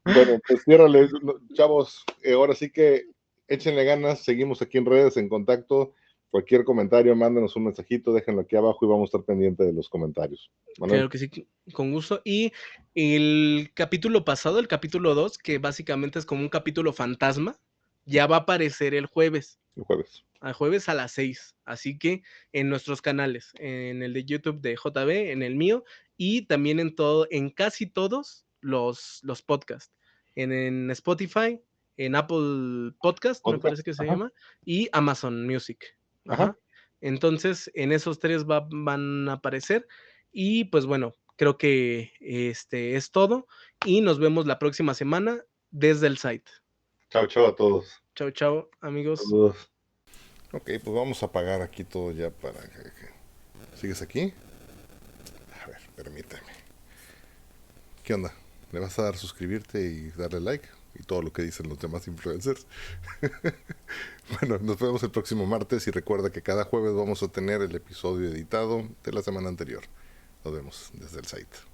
Bueno, pues ciérrale, chavos. Ahora sí que échenle ganas. Seguimos aquí en redes, en contacto. Cualquier comentario, mándenos un mensajito, déjenlo aquí abajo y vamos a estar pendientes de los comentarios. Manuel. Claro que sí, con gusto. Y el capítulo pasado, el capítulo 2, que básicamente es como un capítulo fantasma, ya va a aparecer el jueves. El jueves. Al jueves a las 6. Así que en nuestros canales, en el de YouTube de JB, en el mío, y también en casi todos los podcasts. En Spotify, en Apple Podcast, me parece que se Ajá. llama, y Amazon Music. Ajá. Ajá. Entonces, en esos tres van a aparecer. Y pues bueno, creo que es todo. Y nos vemos la próxima semana desde el site. Chao, chao a todos. Chao, chao, amigos. Saludos. Ok, pues vamos a apagar aquí todo ya para ¿Sigues aquí? A ver, permíteme. ¿Qué onda? ¿Le vas a dar suscribirte y darle like? Y todo lo que dicen los demás influencers. Bueno, nos vemos el próximo martes y recuerda que cada jueves vamos a tener el episodio editado de la semana anterior. Nos vemos desde el site.